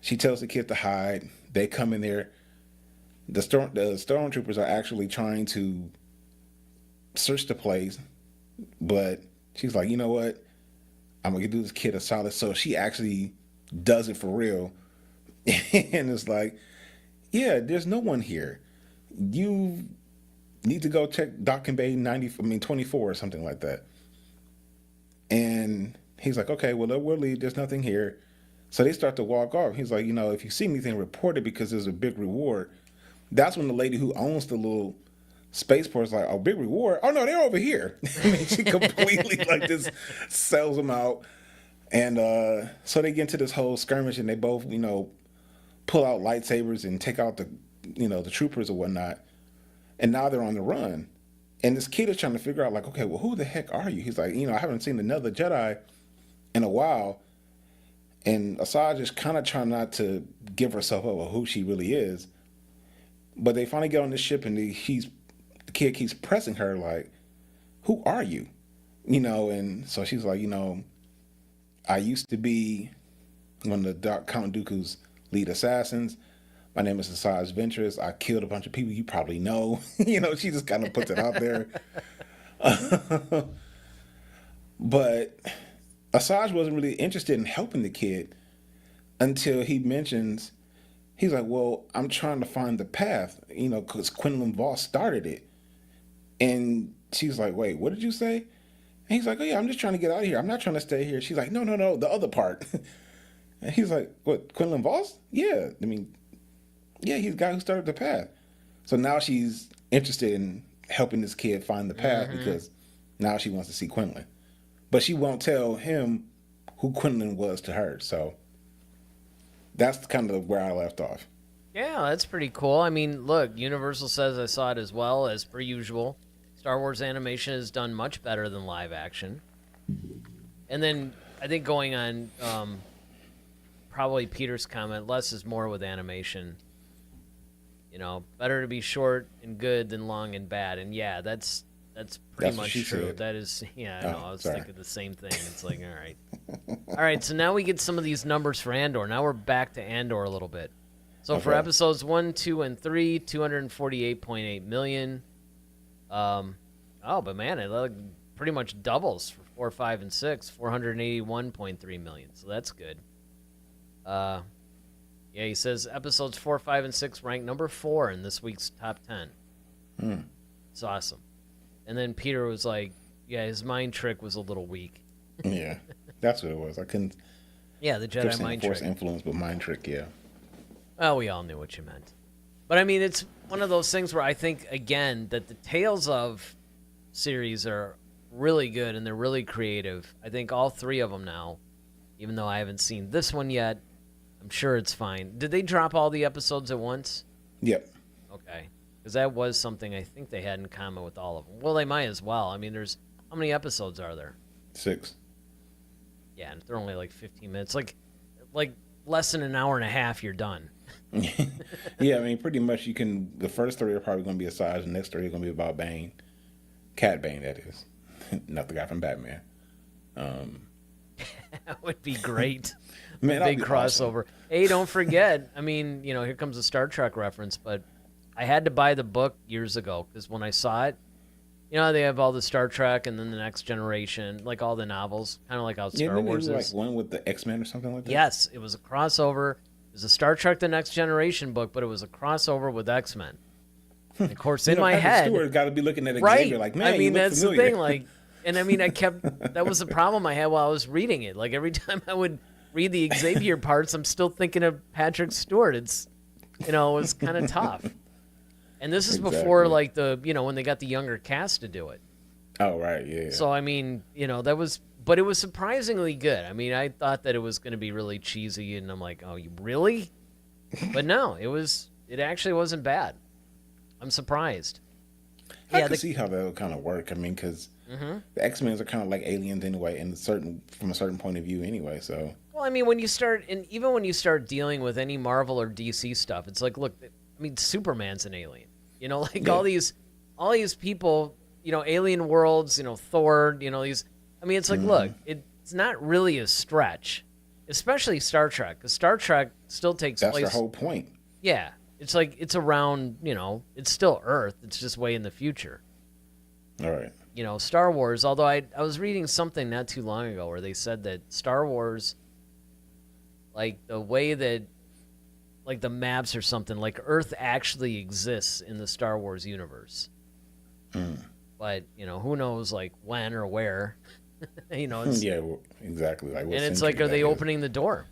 She tells the kid to hide. They come in there. The stormtroopers are actually trying to search the place, but she's like, you know what? I'm gonna do this kid a solid. So she actually does it for real, and it's yeah, there's no one here. You need to go check Docking Bay 24 or something like that. And he's like, okay, well, we'll leave. There's nothing here. So they start to walk off. He's like, if you see anything, report it because there's a big reward. That's when the lady who owns the little spaceport is like, oh, big reward? Oh, no, they're over here. She completely just sells them out. And so they get into this whole skirmish, and they both, pull out lightsabers and take out the troopers or whatnot. And now they're on the run. And this kid is trying to figure out, okay, well, who the heck are you? He's like, I haven't seen another Jedi in a while. And Asajj is kind of trying not to give herself up or who she really is. But they finally get on this ship, and the kid keeps pressing her, who are you? And so she's like, I used to be one of the Count Dooku's lead assassins. My name is Asajj Ventress. I killed a bunch of people you probably know. She just kind of puts it out there. But Asajj wasn't really interested in helping the kid until he mentions, he's like, well, I'm trying to find the path, because Quinlan Voss started it. And she's like, wait, what did you say? And he's like, oh, yeah, I'm just trying to get out of here. I'm not trying to stay here. She's like, no, the other part. And he's like, what, Quinlan Voss? Yeah, yeah, he's the guy who started the path. So now she's interested in helping this kid find the path because now she wants to see Quinlan. But she won't tell him who Quinlan was to her. So that's kind of where I left off. Yeah, that's pretty cool. Look, Universal says I saw it as well, as per usual. Star Wars animation has done much better than live action. And then I think going on probably Peter's comment, less is more with animation. Better to be short and good than long and bad. And yeah, that's That's pretty That's what much she true. said. That is, yeah, I know. I was sorry. thinking the same thing. It's like, all right. All right, so now we get some of these numbers for Andor. Now we're back to Andor a little bit. So for Okay. episodes 1, 2, and 3, 248.8 million. But man, it pretty much doubles for 4, 5, and 6, 481.3 million. So that's good. Yeah, he says episodes 4, 5, and 6 rank number 4 in this week's top 10. It's awesome. And then Peter was like, yeah, his mind trick was a little weak. Yeah, that's what it was. I couldn't. Yeah, the Jedi mind Force trick. influence, but mind trick. Yeah. Well, we all knew what you meant. But I mean, it's one of those things where I think, again, that the Tales of series are really good and they're really creative. I think all 3 of them now, even though I haven't seen this one yet, I'm sure it's fine. Did they drop all the episodes at once? Yep. Okay. Because that was something I think they had in common with all of them. Well, they might as well. I mean, how many episodes are there? 6. Yeah, and they're only like 15 minutes. Like less than an hour and a half, you're done. Yeah, I mean, pretty much you can. The first 3 are probably going to be aside. The next 3 are going to be about Bane, Cat Bane, that is, not the guy from Batman. That would be great. Man, Big that'd be crossover. awesome. Hey, don't forget. I mean, here comes a Star Trek reference, but I had to buy the book years ago because when I saw it, how they have all the Star Trek and then the Next Generation, like all the novels, kind of like how Star Wars maybe is. like one with the X-Men or something like that. Yes, it was a crossover. It was a Star Trek: The Next Generation book, but it was a crossover with X-Men. And of course, in my Patrick head, Stewart got to be looking at right? Xavier like, man, I mean, you look that's familiar. the thing. Like, and I mean, that was the problem I had while I was reading it. Like every time I would read the Xavier parts, I'm still thinking of Patrick Stewart. It's, it was kind of tough. And this is before like when they got the younger cast to do it. Oh, right, yeah. So, I mean, that was, but it was surprisingly good. I mean, I thought that it was going to be really cheesy, and I'm like, oh, you really? But no, it actually wasn't bad. I'm surprised. I can see how that would kind of work. I mean, because Mm-hmm. the X-Men are kind of like aliens anyway, from a certain point of view anyway. So, well, I mean, when you start, and even when you start dealing with any Marvel or DC stuff, it's like, look, I mean, Superman's an alien. Like all these people, alien worlds, Thor, these. I mean, it's like, look, it's not really a stretch, especially Star Trek, because Star Trek still takes place. That's the whole point. Yeah, it's like it's around, it's still Earth. It's just way in the future. All right. Star Wars, although I was reading something not too long ago where they said that Star Wars, like the way that, like the maps or something, like Earth actually exists in the Star Wars universe. But, who knows, like when or where. It's, yeah, exactly. Like, and it's like, are they opening the door?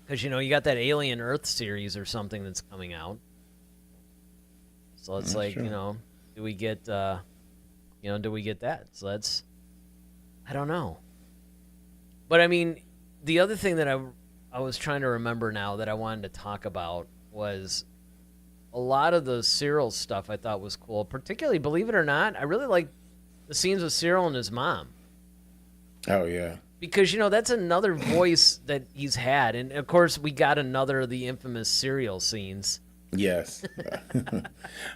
Because, you got that Alien Earth series or something that's coming out. So it's like, true. do we get, do we get that? So that's, I don't know. But I mean, the other thing that I was trying to remember now that I wanted to talk about was a lot of the Cyril stuff I thought was cool. Particularly, believe it or not, I really like the scenes with Cyril and his mom. Oh, yeah. Because, that's another voice that he's had. And, of course, we got another of the infamous cereal scenes. Yes.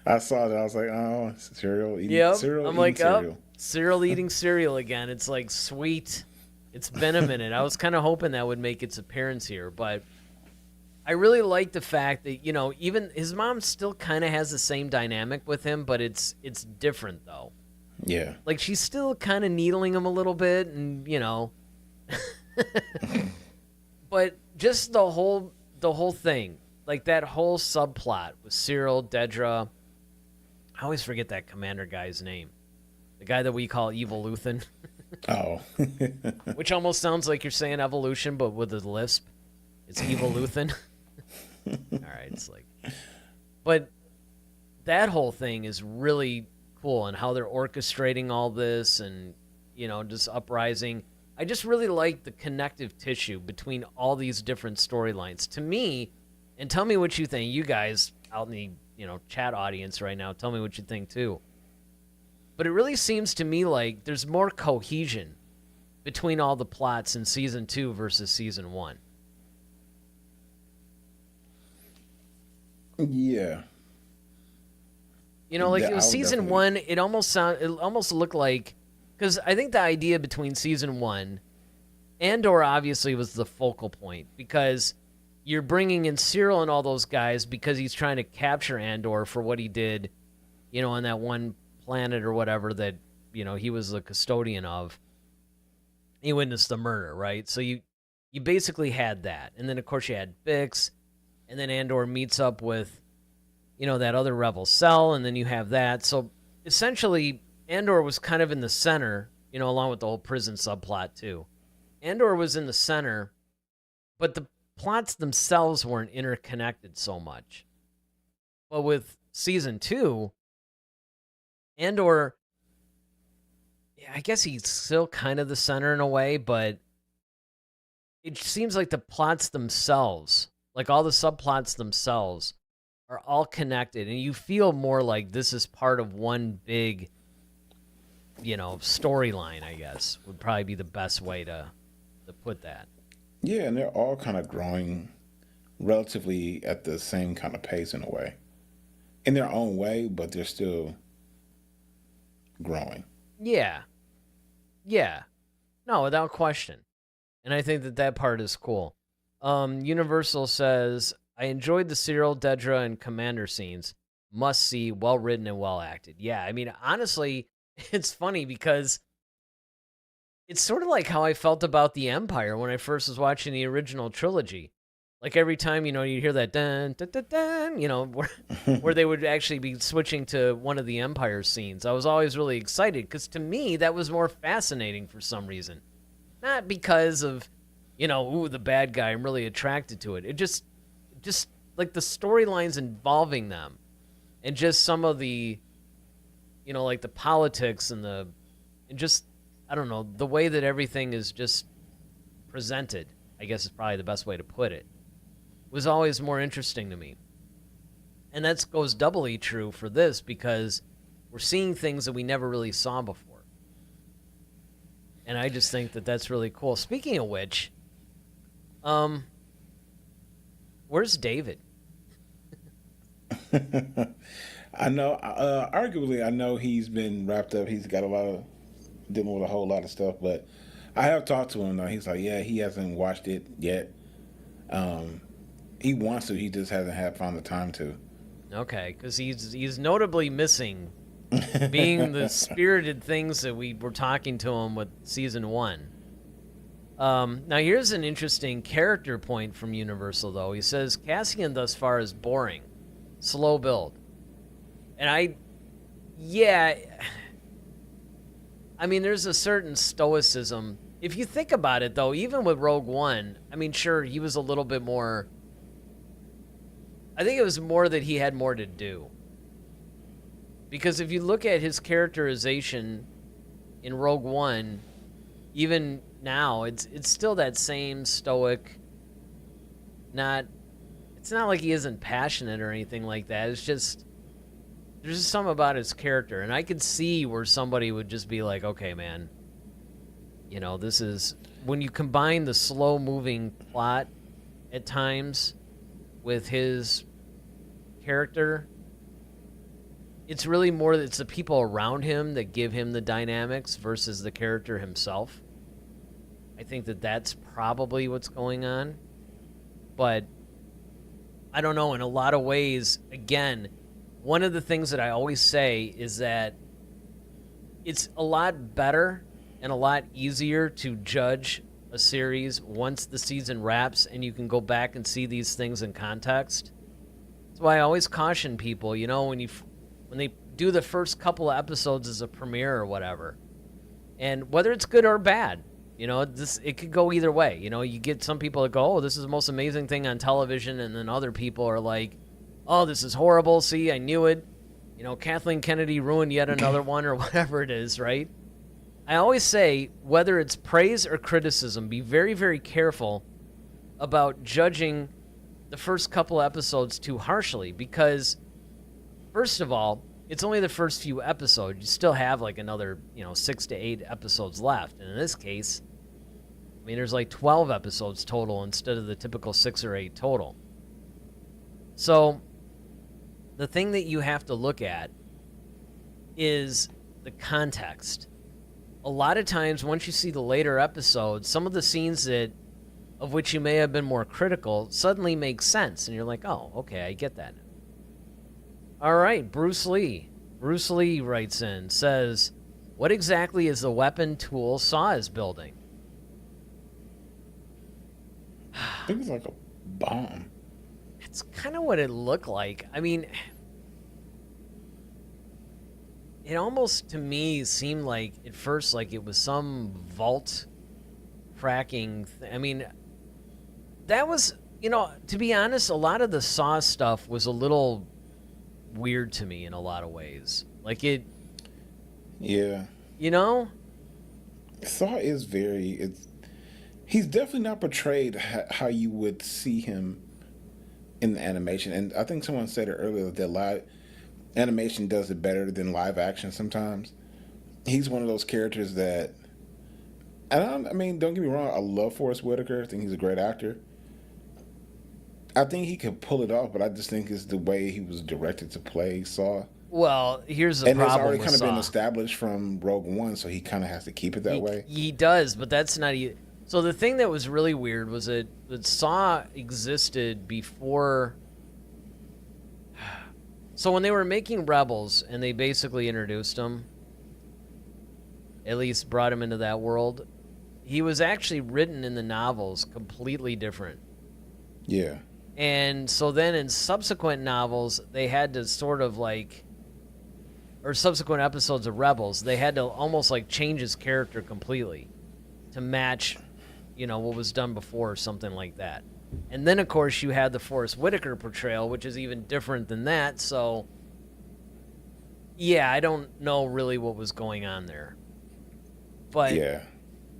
I saw that. I was like, oh, cereal eating cereal. I'm eating like, cereal. oh, Cyril eating cereal again. It's like sweet. It's been a minute. I was kind of hoping that would make its appearance here. But I really like the fact that, even his mom still kind of has the same dynamic with him, but it's different, though. Yeah. Like, she's still kind of needling him a little bit, and, but just the whole thing, like that whole subplot with Cyril, Dedra. I always forget that commander guy's name. The guy that we call Evil Luthen. Oh. Which almost sounds like you're saying evolution, but with a lisp. It's Evil Luthen. All right, it's like... But that whole thing is really cool, and how they're orchestrating all this, and, just uprising. I just really like the connective tissue between all these different storylines. To me, and tell me what you think. You guys out in the, chat audience right now, tell me what you think too. But it really seems to me like there's more cohesion between all the plots in season 2 versus season 1. Yeah. You know, like Yeah, it was I would season definitely- 1. It almost looked like, because I think the idea between season 1, Andor obviously was the focal point because you're bringing in Cyril and all those guys because he's trying to capture Andor for what he did, you know, on that one planet or whatever that, you know, he was the custodian of. He witnessed the murder, right? So you basically had that. And then, of course, you had Bix, and then Andor meets up with, you know, that other rebel cell, and then you have that. So essentially, Andor was kind of in the center, you know, along with the whole prison subplot, too. Andor was in the center, but the plots themselves weren't interconnected so much. But with season 2, Andor, yeah, I guess he's still kind of the center in a way, but it seems like the plots themselves, like all the subplots themselves, are all connected, and you feel more like this is part of one big, you know, storyline, I guess, would probably be the best way to put that. Yeah, and they're all kind of growing relatively at the same kind of pace in a way. In their own way, but they're still growing. Yeah. Yeah. No, without question. And I think that part is cool. Universal says, I enjoyed the Cyril, Dedra, and Commander scenes. Must see, well written and well acted. Yeah, I mean, honestly, it's funny because it's sort of like how I felt about the Empire when I first was watching the original trilogy. Like every time, you know, you hear that dun, dun, dun, dun, you know, where they would actually be switching to one of the Empire scenes. I was always really excited because to me, that was more fascinating for some reason. Not because of, you know, ooh, the bad guy, I'm really attracted to it. It just like the storylines involving them and just some of the, you know, like the politics and just, I don't know, the way that everything is just presented, I guess is probably the best way to put it, was always more interesting to me. And that goes doubly true for this because we're seeing things that we never really saw before. And I just think that that's really cool. Speaking of which, where's David? I know, arguably, I know he's been wrapped up. He's got dealing with a whole lot of stuff, but I have talked to him, though. He's like, yeah, he hasn't watched it yet. He wants to, he just hasn't found the time to. Okay, because he's notably missing being the spirited things that we were talking to him with season 1. Now, here's an interesting character point from Universal, though. He says, Cassian thus far is boring. Slow build. And I mean, there's a certain stoicism. If you think about it, though, even with Rogue One, I mean, sure, he was a little bit more... I think it was more that he had more to do. Because if you look at his characterization in Rogue One, even now, it's still that same stoic, it's not like he isn't passionate or anything like that. It's just, there's just something about his character. And I could see where somebody would just be like, okay, man, you know, this is, when you combine the slow-moving plot at times with his character, it's really more that it's the people around him that give him the dynamics versus the character himself. I think that's probably what's going on. But I don't know, in a lot of ways, again, one of the things that I always say is that it's a lot better and a lot easier to judge a series once the season wraps and you can go back and see these things in context. That's why I always caution people, you know, when they do the first couple of episodes as a premiere or whatever, and whether it's good or bad, you know, it could go either way. You know, you get some people that go, oh, this is the most amazing thing on television, and then other people are like, oh, this is horrible, see, I knew it. You know, Kathleen Kennedy ruined yet another one, or whatever it is, right? I always say, whether it's praise or criticism, be very, very careful about judging the first couple episodes too harshly, because, first of all, it's only the first few episodes. You still have like another, 6 to 8 episodes left. And in this case, I mean, there's like 12 episodes total instead of the typical 6 or 8 total. So the thing that you have to look at is the context. A lot of times, once you see the later episodes, some of the scenes of which you may have been more critical suddenly make sense, and you're like, oh, okay, I get that now. All right, Bruce Lee. Bruce Lee writes in, says, what exactly is the weapon tool Saw is building? I think it's like a bomb. It's kind of what it looked like. I mean, it almost, to me, seemed like, at first, like it was some vault cracking I mean, that was, to be honest, a lot of the Saw stuff was a little weird to me in a lot of ways. Like it... Yeah. Saw is he's definitely not portrayed how you would see him in the animation. And I think someone said it earlier that live animation does it better than live action sometimes. He's one of those characters that, and I mean, don't get me wrong, I love Forrest Whitaker. I think he's a great actor. I think he could pull it off, but I just think it's the way he was directed to play Saw. Well, here's the problem. And it's already kind of Saw. been established from Rogue One, so he kind of has to keep it that way. He does, but that's not... So the thing that was really weird was that Saw existed before... So when they were making Rebels, and they basically introduced him, at least brought him into that world, he was actually written in the novels completely different. Yeah. And so then in subsequent novels, they had to sort of like... Or subsequent episodes of Rebels, they had to almost like change his character completely to match, what was done before or something like that. And then, of course, you had the Forrest Whitaker portrayal, which is even different than that. So, yeah, I don't know really what was going on there. But yeah.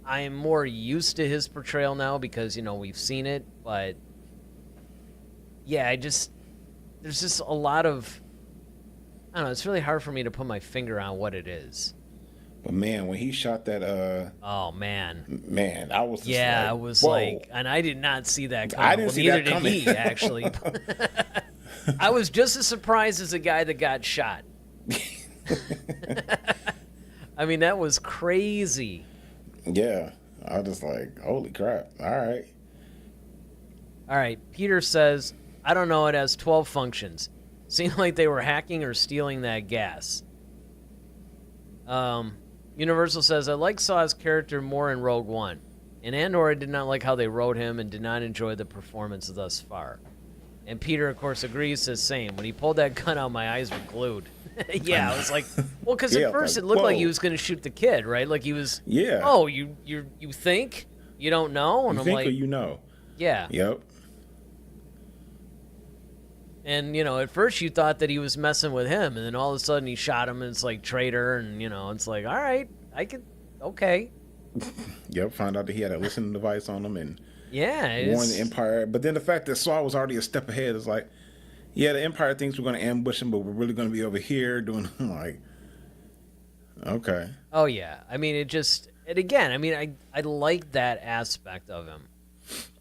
I am more used to his portrayal now because, we've seen it. But, yeah, there's just a lot of... I don't know, it's really hard for me to put my finger on what it is. But man, when he shot that oh man. Man, I was just I was whoa. like, and I did not see that coming. I didn't see that coming. Neither did he, actually. I was just as surprised as the guy that got shot. I mean, that was crazy. Yeah. I was just like, holy crap. All right. Peter says, I don't know, it has 12 functions. Seemed like they were hacking or stealing that gas. Universal says, I like Saw's character more in Rogue One. In Andor, I did not like how they wrote him and did not enjoy the performance thus far. And Peter, of course, agrees, says same. When he pulled that gun out, my eyes were glued. Yeah, I was like, well, because at first it looked like he was going to shoot the kid, right? Like he was, oh, you think? You don't know? And you I'm think like, or you know? Yeah. Yep. And, at first you thought that he was messing with him, and then all of a sudden he shot him, and it's like traitor, and, it's like, all right, okay. Yep, found out that he had a listening device on him and warned the Empire. But then the fact that Saw was already a step ahead is like, yeah, the Empire thinks we're going to ambush him, but we're really going to be over here doing, like, okay. Oh, yeah. I mean, I like that aspect of him.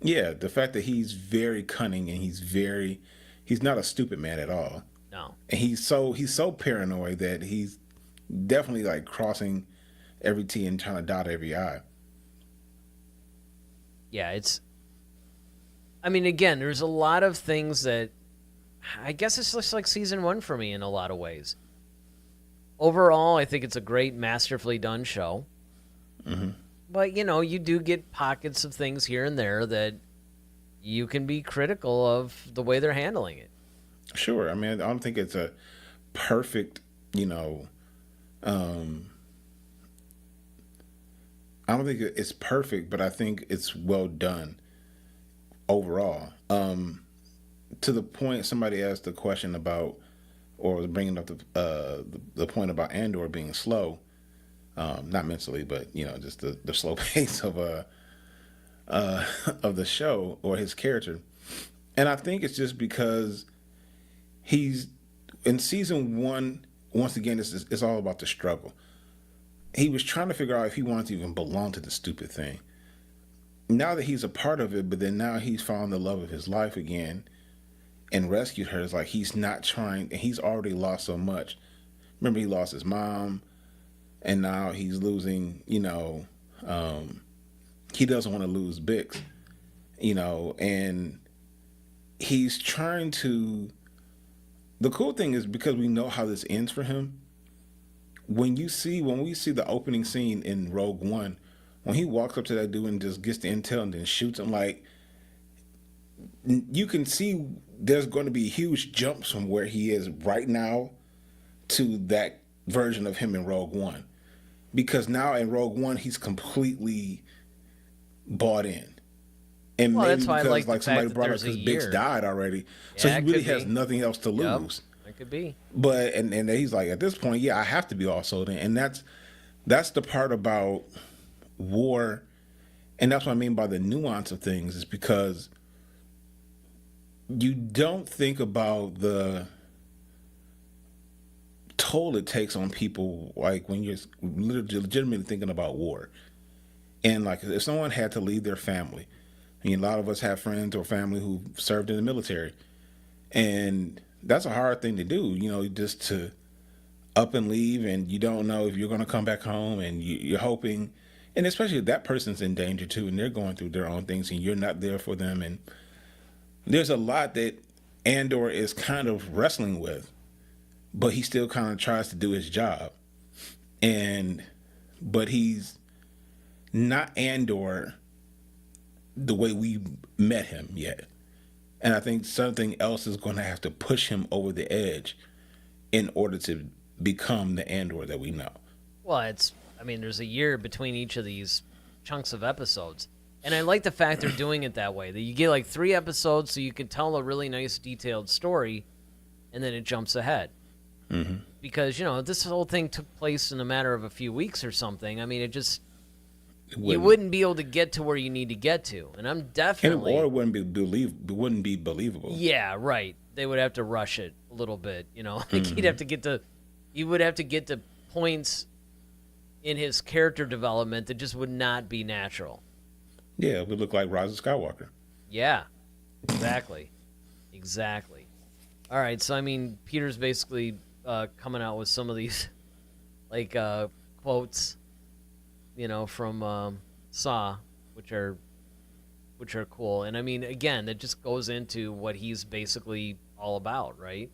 Yeah, the fact that he's very cunning and he's not a stupid man at all. No. And he's so paranoid that he's definitely like crossing every T and trying to dot every I. Yeah, again, there's a lot of things that I guess it's just like season 1 for me in a lot of ways. Overall, I think it's a great, masterfully done show. Mm-hmm. But, you do get pockets of things here and there that you can be critical of the way they're handling it. Sure. I mean, I don't think it's a perfect, I don't think it's perfect, but I think it's well done overall. To the point, somebody asked a question about, or was bringing up the point about Andor being slow, not mentally, but just the slow pace of the show or his character. And I think it's just because he's in season 1. Once again, it's all about the struggle. He was trying to figure out if he wanted to even belong to the stupid thing. Now that he's a part of it, but then now he's found the love of his life again and rescued her. It's like he's not trying, and he's already lost so much. remember he lost his mom, and now he's losing, he doesn't want to lose Bix, and he's trying to. The cool thing is, because we know how this ends for him, when we see the opening scene in Rogue One, when he walks up to that dude and just gets the intel and then shoots him, like, you can see there's going to be huge jumps from where he is right now to that version of him in Rogue One. Because now in Rogue One, he's completely bought in. And well, maybe that's why because I like the somebody fact brought that up there's his a Bix year. died already. Yeah, So he it really could has be. nothing else to lose. That could be. But and he's like, at this point, yeah, I have to be all sold in. And that's the part about war, and that's what I mean by the nuance of things, is because you don't think about the toll it takes on people, like when you're legitimately thinking about war. And like, if someone had to leave their family, I mean, a lot of us have friends or family who served in the military, and that's a hard thing to do, just to up and leave, and you don't know if you're going to come back home, and you're hoping, and especially if that person's in danger too, and they're going through their own things, and you're not there for them. And there's a lot that Andor is kind of wrestling with, but he still kind of tries to do his job. But he's not Andor the way we met him yet. And I think something else is going to have to push him over the edge in order to become the Andor that we know. Well, there's a year between each of these chunks of episodes. And I like the fact they're doing it that way, that you get like 3 episodes so you can tell a really nice detailed story, and then it jumps ahead. Mm-hmm. Because, this whole thing took place in a matter of a few weeks or something. I mean, you wouldn't be able to get to where you need to get to. And I'm definitely... Or it wouldn't be believable. Yeah, right. They would have to rush it a little bit, Like Mm-hmm. you would have to get to points in his character development that just would not be natural. Yeah, it would look like Rise of Skywalker. Yeah, exactly. Exactly. All right, so, Peter's basically coming out with some of these, quotes, from Saw, which are cool. And, again, that just goes into what he's basically all about, right?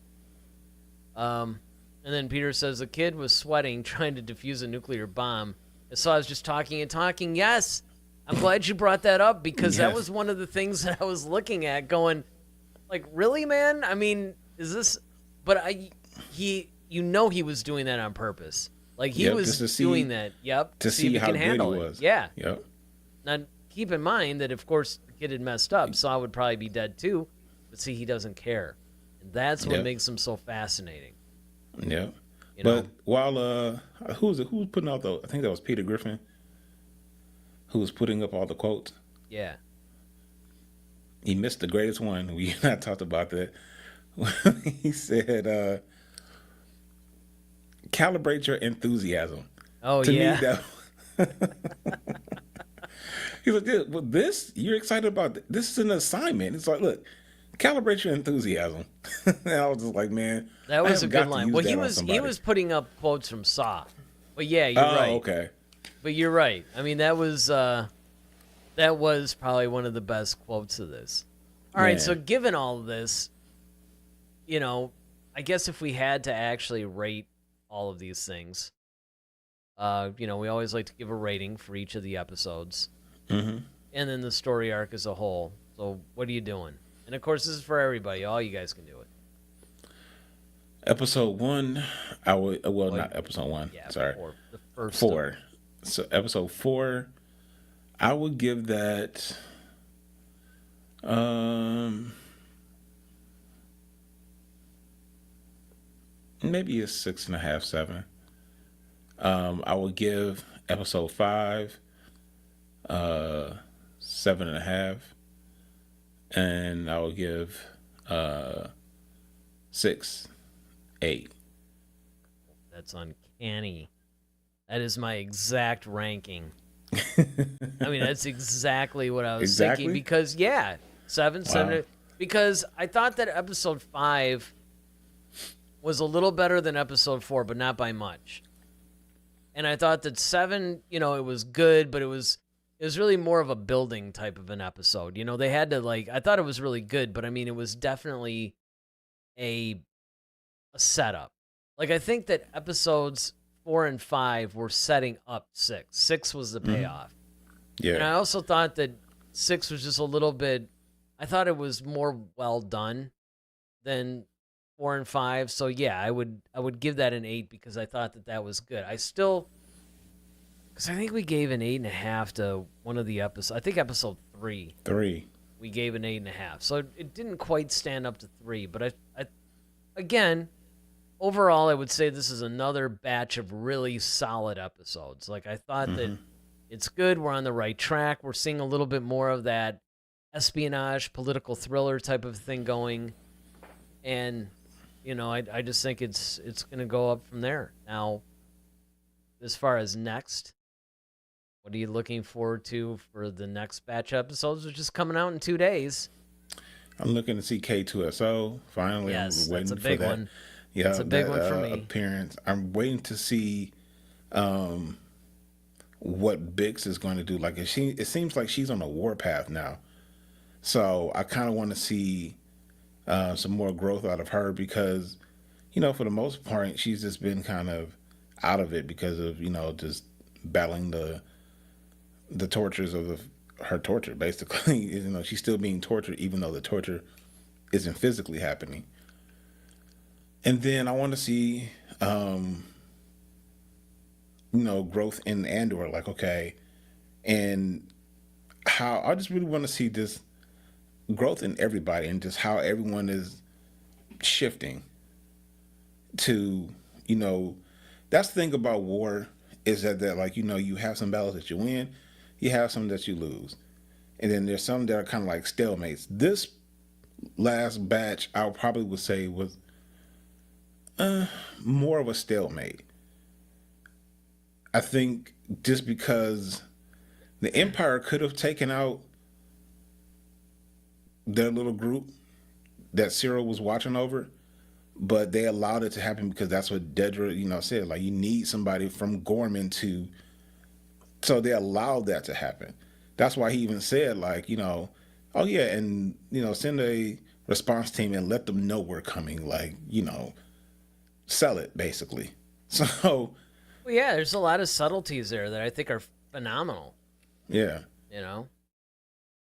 And then Peter says the kid was sweating trying to defuse a nuclear bomb. And Saw is just talking and talking. Yes, I'm glad you brought that up, because that was one of the things that I was looking at going, like, really, man? Is this... But he was doing that on purpose. Like, he was doing that, to see how good he was. Yeah. Yep. Now, keep in mind that, of course, the kid had messed up. Saw would probably be dead, too. But, see, he doesn't care. And that's what makes him so fascinating. Yeah. But while, who was putting out I think that was Peter Griffin, who was putting up all the quotes. Yeah. He missed the greatest one. We not talked about that. He said, calibrate your enthusiasm. Oh, to yeah. me, that... He's like, this, you're excited about this is an assignment. It's like, look, calibrate your enthusiasm. And I was just like, man, that was a good line. Well, he was putting up quotes from Saw. But yeah, you're right. Okay. But you're right. That was probably one of the best quotes of this. All right, so given all of this, I guess if we had to actually rate all of these things, we always like to give a rating for each of the episodes. Mm-hmm. And then the story arc as a whole. So what are you doing? And of course, this is for everybody. All you guys can do it. Episode 1, not episode 1. Yeah, sorry. The first 4. So episode 4, I would give that maybe a 6.5, 7. I would give episode 5 7.5, and I would give 6, 8. That's uncanny. That is my exact ranking. That's exactly what I was thinking. Because, 7, 7. Because I thought that episode 5 was a little better than episode 4, but not by much. And I thought that 7, it was good, but it was really more of a building type of an episode. They had to I thought it was really good, but I mean, it was definitely a setup. I think that episodes 4 and 5 were setting up 6. 6 was the payoff. Yeah. And I also thought that 6 was just a little bit, I thought it was more well done than 4 and 5. So yeah, I would give that an 8 because I thought that was good. Because I think we gave an 8.5 to one of the episodes. I think episode 3. We gave an 8.5. So it didn't quite stand up to 3. But I again, overall, I would say this is another batch of really solid episodes. I thought that it's good. We're on the right track. We're seeing a little bit more of that espionage, political thriller type of thing going. And, I just think it's going to go up from there. Now, as far as next, what are you looking forward to for the next batch of episodes, which is coming out in 2 days? I'm looking to see K2SO. Finally, yes, I'm waiting that's a for big that. one. Yeah, that's a big one for me. Appearance. I'm waiting to see what Bix is going to do. It seems like she's on a warpath now. So I kind of want to see some more growth out of her because, for the most part, she's just been kind of out of it because of, just battling the tortures of her torture, basically. She's still being tortured even though the torture isn't physically happening. And then I want to see, growth in Andor. Okay, and how I just really want to see this growth in everybody and just how everyone is shifting to, that's the thing about war is that you have some battles that you win, you have some that you lose, and then there's some that are kind of like stalemates. This last batch, I probably would say was more of a stalemate. I think just because the Empire could have taken out their little group that Cyril was watching over, but they allowed it to happen because that's what Dedra, said. You need somebody from Gorman to, so they allowed that to happen. That's why he even said, oh yeah, and send a response team and let them know we're coming. Sell it basically. So. Well, yeah, there's a lot of subtleties there that I think are phenomenal. Yeah.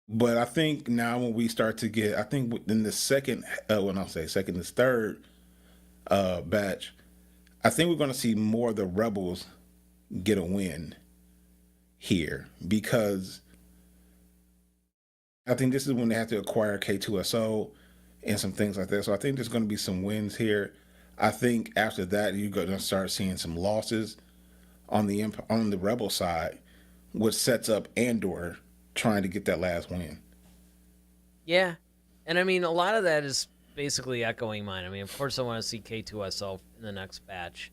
But I think now when we start to get, I think in the second, this third batch, I think we're going to see more of the rebels get a win here because I think this is when they have to acquire K2SO and some things like that. So I think there's going to be some wins here. I think after that, you're going to start seeing some losses on the rebel side, which sets up Andor trying to get that last win. Yeah. And I mean, a lot of that is basically echoing mine. I mean, of course I want to see K2SO in the next batch.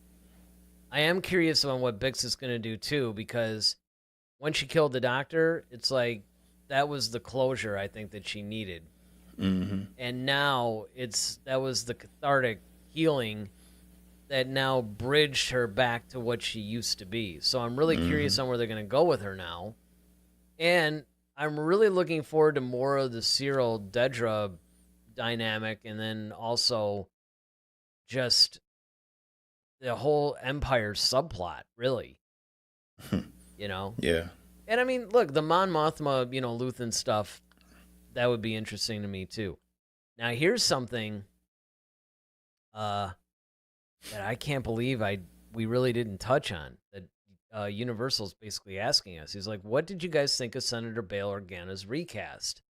I am curious on what Bix is going to do too, because when she killed the doctor, it's that was the closure I think that she needed. Mm-hmm. And now that was the cathartic healing that now bridged her back to what she used to be. So I'm really curious on where they're going to go with her now. And I'm really looking forward to more of the Cyril Dedra dynamic, and then also just the whole Empire subplot, really. Yeah. And I mean, look, the Mon Mothma, Luthen stuff, that would be interesting to me too. Now, here's something that I can't believe we really didn't touch on, that Universal's basically asking us. He's like, what did you guys think of Senator Bail Organa's recast?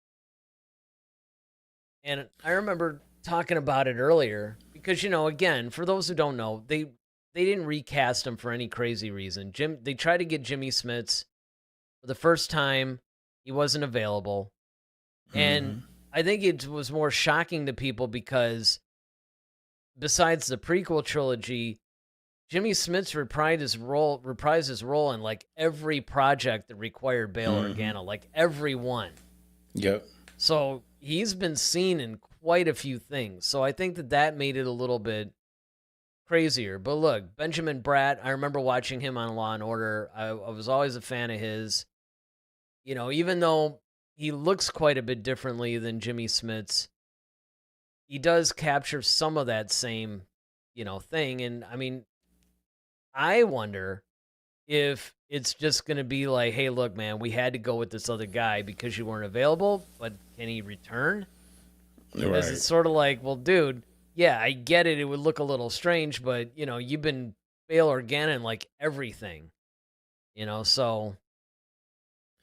And I remember talking about it earlier because, again, for those who don't know, they didn't recast him for any crazy reason. They tried to get Jimmy Smits for the first time. He wasn't available. And I think it was more shocking to people because besides the prequel trilogy, Jimmy Smits reprised his role in every project that required Bail Organa, every one. Yep. So he's been seen in quite a few things. So I think that made it a little bit crazier. But look, Benjamin Bratt, I remember watching him on Law and Order. I was always a fan of his. You know, even though he looks quite a bit differently than Jimmy Smits, he does capture some of that same, thing. And I mean, I wonder if it's just going to be like, hey, look, man, we had to go with this other guy because you weren't available, but can he return? Because it's sort of like, well, dude, yeah, I get it. It would look a little strange, but, you've been Bail Organa in like everything, so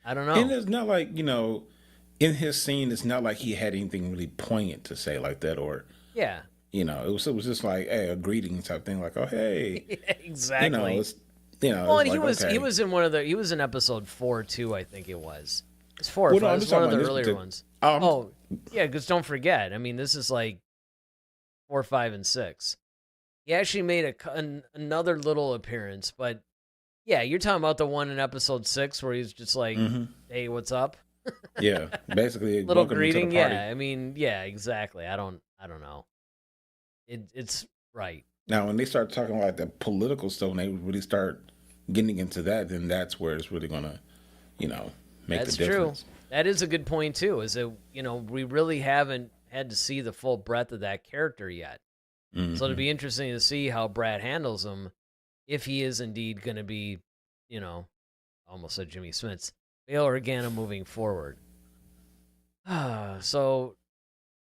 I don't know. And it's not like, in his scene, it's not like he had anything really poignant to say like that, or yeah, it was just like, hey, a greeting type thing, like, oh, hey, yeah, exactly. Well, and like, he was in he was in episode 4 too, I think it was. It's 4 or 5. It was one of the earlier ones. Yeah, because don't forget, I mean, this is like 4, 5, and 6. He actually made another little appearance, but yeah, you're talking about the one in episode 6 where he's just like, hey, what's up? Yeah, basically little greeting. Yeah, I mean, yeah, exactly. I don't know. It's right. Now, when they start talking about the political stuff, and they really start getting into that, then that's where it's really gonna, make the difference. That's true. That is a good point too. Is that we really haven't had to see the full breadth of that character yet. Mm-hmm. So it'll be interesting to see how Brad handles him, if he is indeed going to be, almost said Jimmy Smits, Bail Organa moving forward. So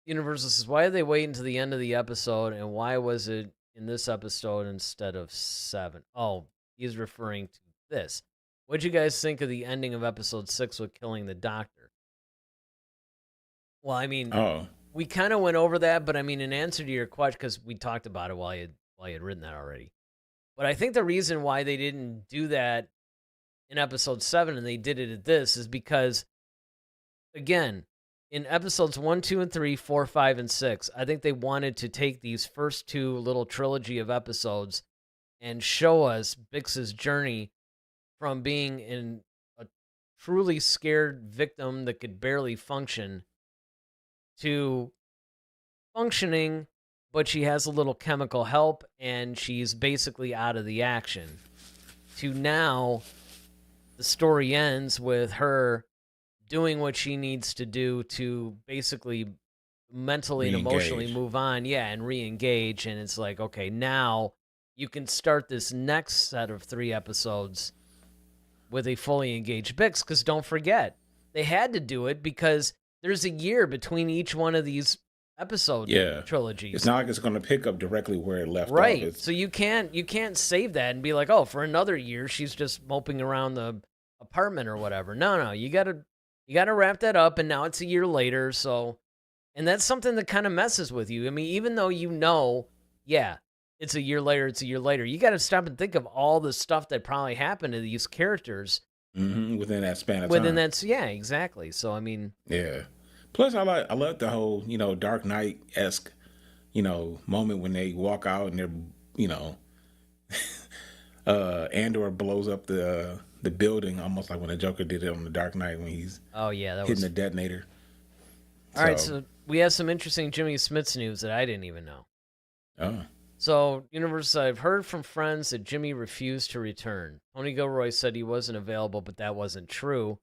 Universal says, why did they wait until the end of the episode, and why was it in this episode instead of 7? Oh, he's referring to this. What'd you guys think of the ending of episode 6 with killing the doctor? Well, I mean, we kind of went over that, but I mean, in answer to your question, because we talked about it while you had written that already. But I think the reason why they didn't do that in episode 7 and they did it at this is because, again, in episodes 1, 2, and 3, 4, 5, and 6, I think they wanted to take these first 2 little trilogy of episodes and show us Bix's journey from being a truly scared victim that could barely function to functioning, but she has a little chemical help and she's basically out of the action, to now the story ends with her doing what she needs to do to basically mentally and emotionally move on, and re-engage. And it's like, okay, now you can start this next set of 3 episodes with a fully engaged Bix, because don't forget, they had to do it because there's a year between each one of these episode trilogies. It's not like it's going to pick up directly where it left off. Right. So you can't save that and be like, oh, for another year she's just moping around the apartment or whatever. No, you gotta wrap that up, and now it's a year later. So, and that's something that kind of messes with you. I mean, even though it's a year later, you got to stop and think of all the stuff that probably happened to these characters within that span of time. Exactly. So I mean, yeah. Plus, I like the whole Dark Knight-esque moment when they walk out and they're Andor blows up the building, almost like when the Joker did it on the Dark Knight when he's hitting the detonator. All right, so we have some interesting Jimmy Smits news that I didn't even know. Oh. So, Universal, I've heard from friends that Jimmy refused to return. Tony Gilroy said he wasn't available, but that wasn't true.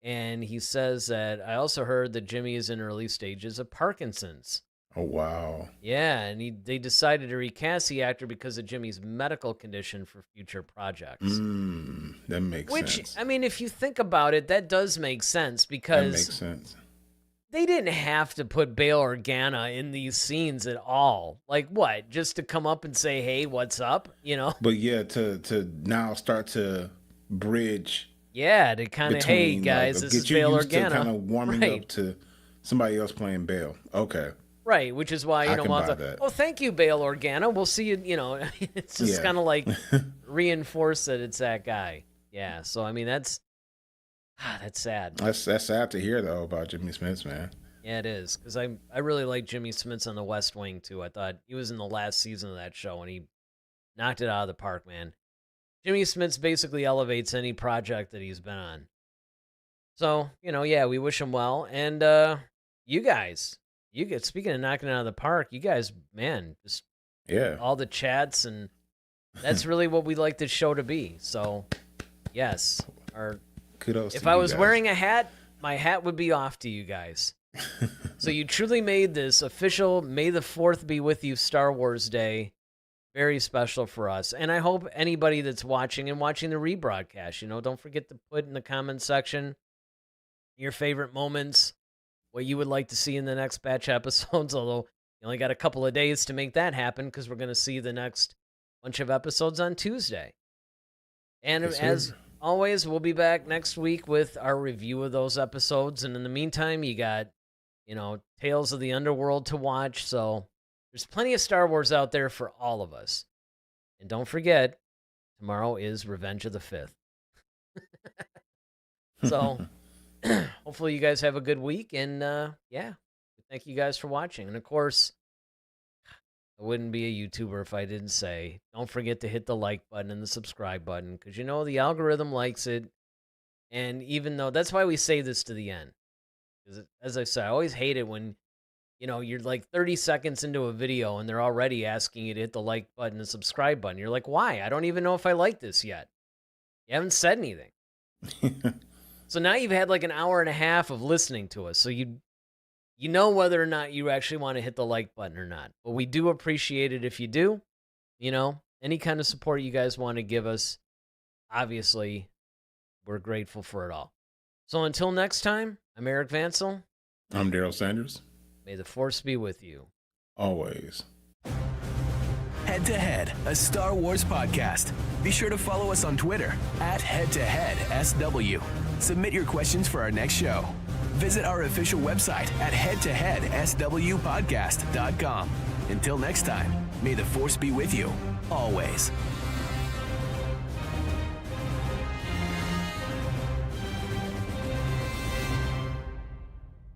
And he says that I also heard that Jimmy is in early stages of Parkinson's. Oh, wow. Yeah, and they decided to recast the actor because of Jimmy's medical condition for future projects. That makes sense. Which, I mean, if you think about it, that does make sense, because that makes sense. They didn't have to put Bail Organa in these scenes at all. Like, what? Just to come up and say, hey, what's up? But yeah, to now start to bridge. Yeah, to kind of, hey, guys, this is Bail Organa. Kind of warming up to somebody else playing Bail. Okay. Right, which is why you don't want to. Oh, thank you, Bail Organa. We'll see you. It's just kind of like reinforce that it's that guy. Yeah, so I mean that's sad. That's sad to hear though about Jimmy Smits, man. Yeah, it is, because I really like Jimmy Smits on The West Wing too. I thought he was in the last season of that show and he knocked it out of the park, man. Jimmy Smits basically elevates any project that he's been on. So we wish him well, and you guys. Speaking of knocking it out of the park, you guys, man, just Yeah. All the chats, and that's really what we like this show to be. So, yes. Kudos if to I you was guys. wearing a hat, my hat would be off to you guys. So you truly made this official May the 4th be with you Star Wars Day very special for us. And I hope anybody that's watching and watching the rebroadcast, don't forget to put in the comment section your favorite moments, what you would like to see in the next batch of episodes, although you only got a couple of days to make that happen because we're going to see the next bunch of episodes on Tuesday. And as always, we'll be back next week with our review of those episodes. And in the meantime, you got, Tales of the Underworld to watch. So there's plenty of Star Wars out there for all of us. And don't forget, tomorrow is Revenge of the 5th. So hopefully you guys have a good week. And thank you guys for watching. And of course, I wouldn't be a YouTuber if I didn't say, don't forget to hit the like button and the subscribe button, because the algorithm likes it. And even though, that's why we say this to the end. Because as I said, I always hate it when, you're like 30 seconds into a video and they're already asking you to hit the like button and subscribe button. You're like, why? I don't even know if I like this yet. You haven't said anything. So now you've had like an hour and a half of listening to us. So you know whether or not you actually want to hit the like button or not. But we do appreciate it if you do. Any kind of support you guys want to give us, obviously, we're grateful for it all. So until next time, I'm Eric Vansel. I'm Daryl Sanders. May the Force be with you. Always. Head to Head, a Star Wars podcast. Be sure to follow us on Twitter @HeadToHeadSW. Submit your questions for our next show. Visit our official website at headtoheadswpodcast.com. Until next time, may the Force be with you, always.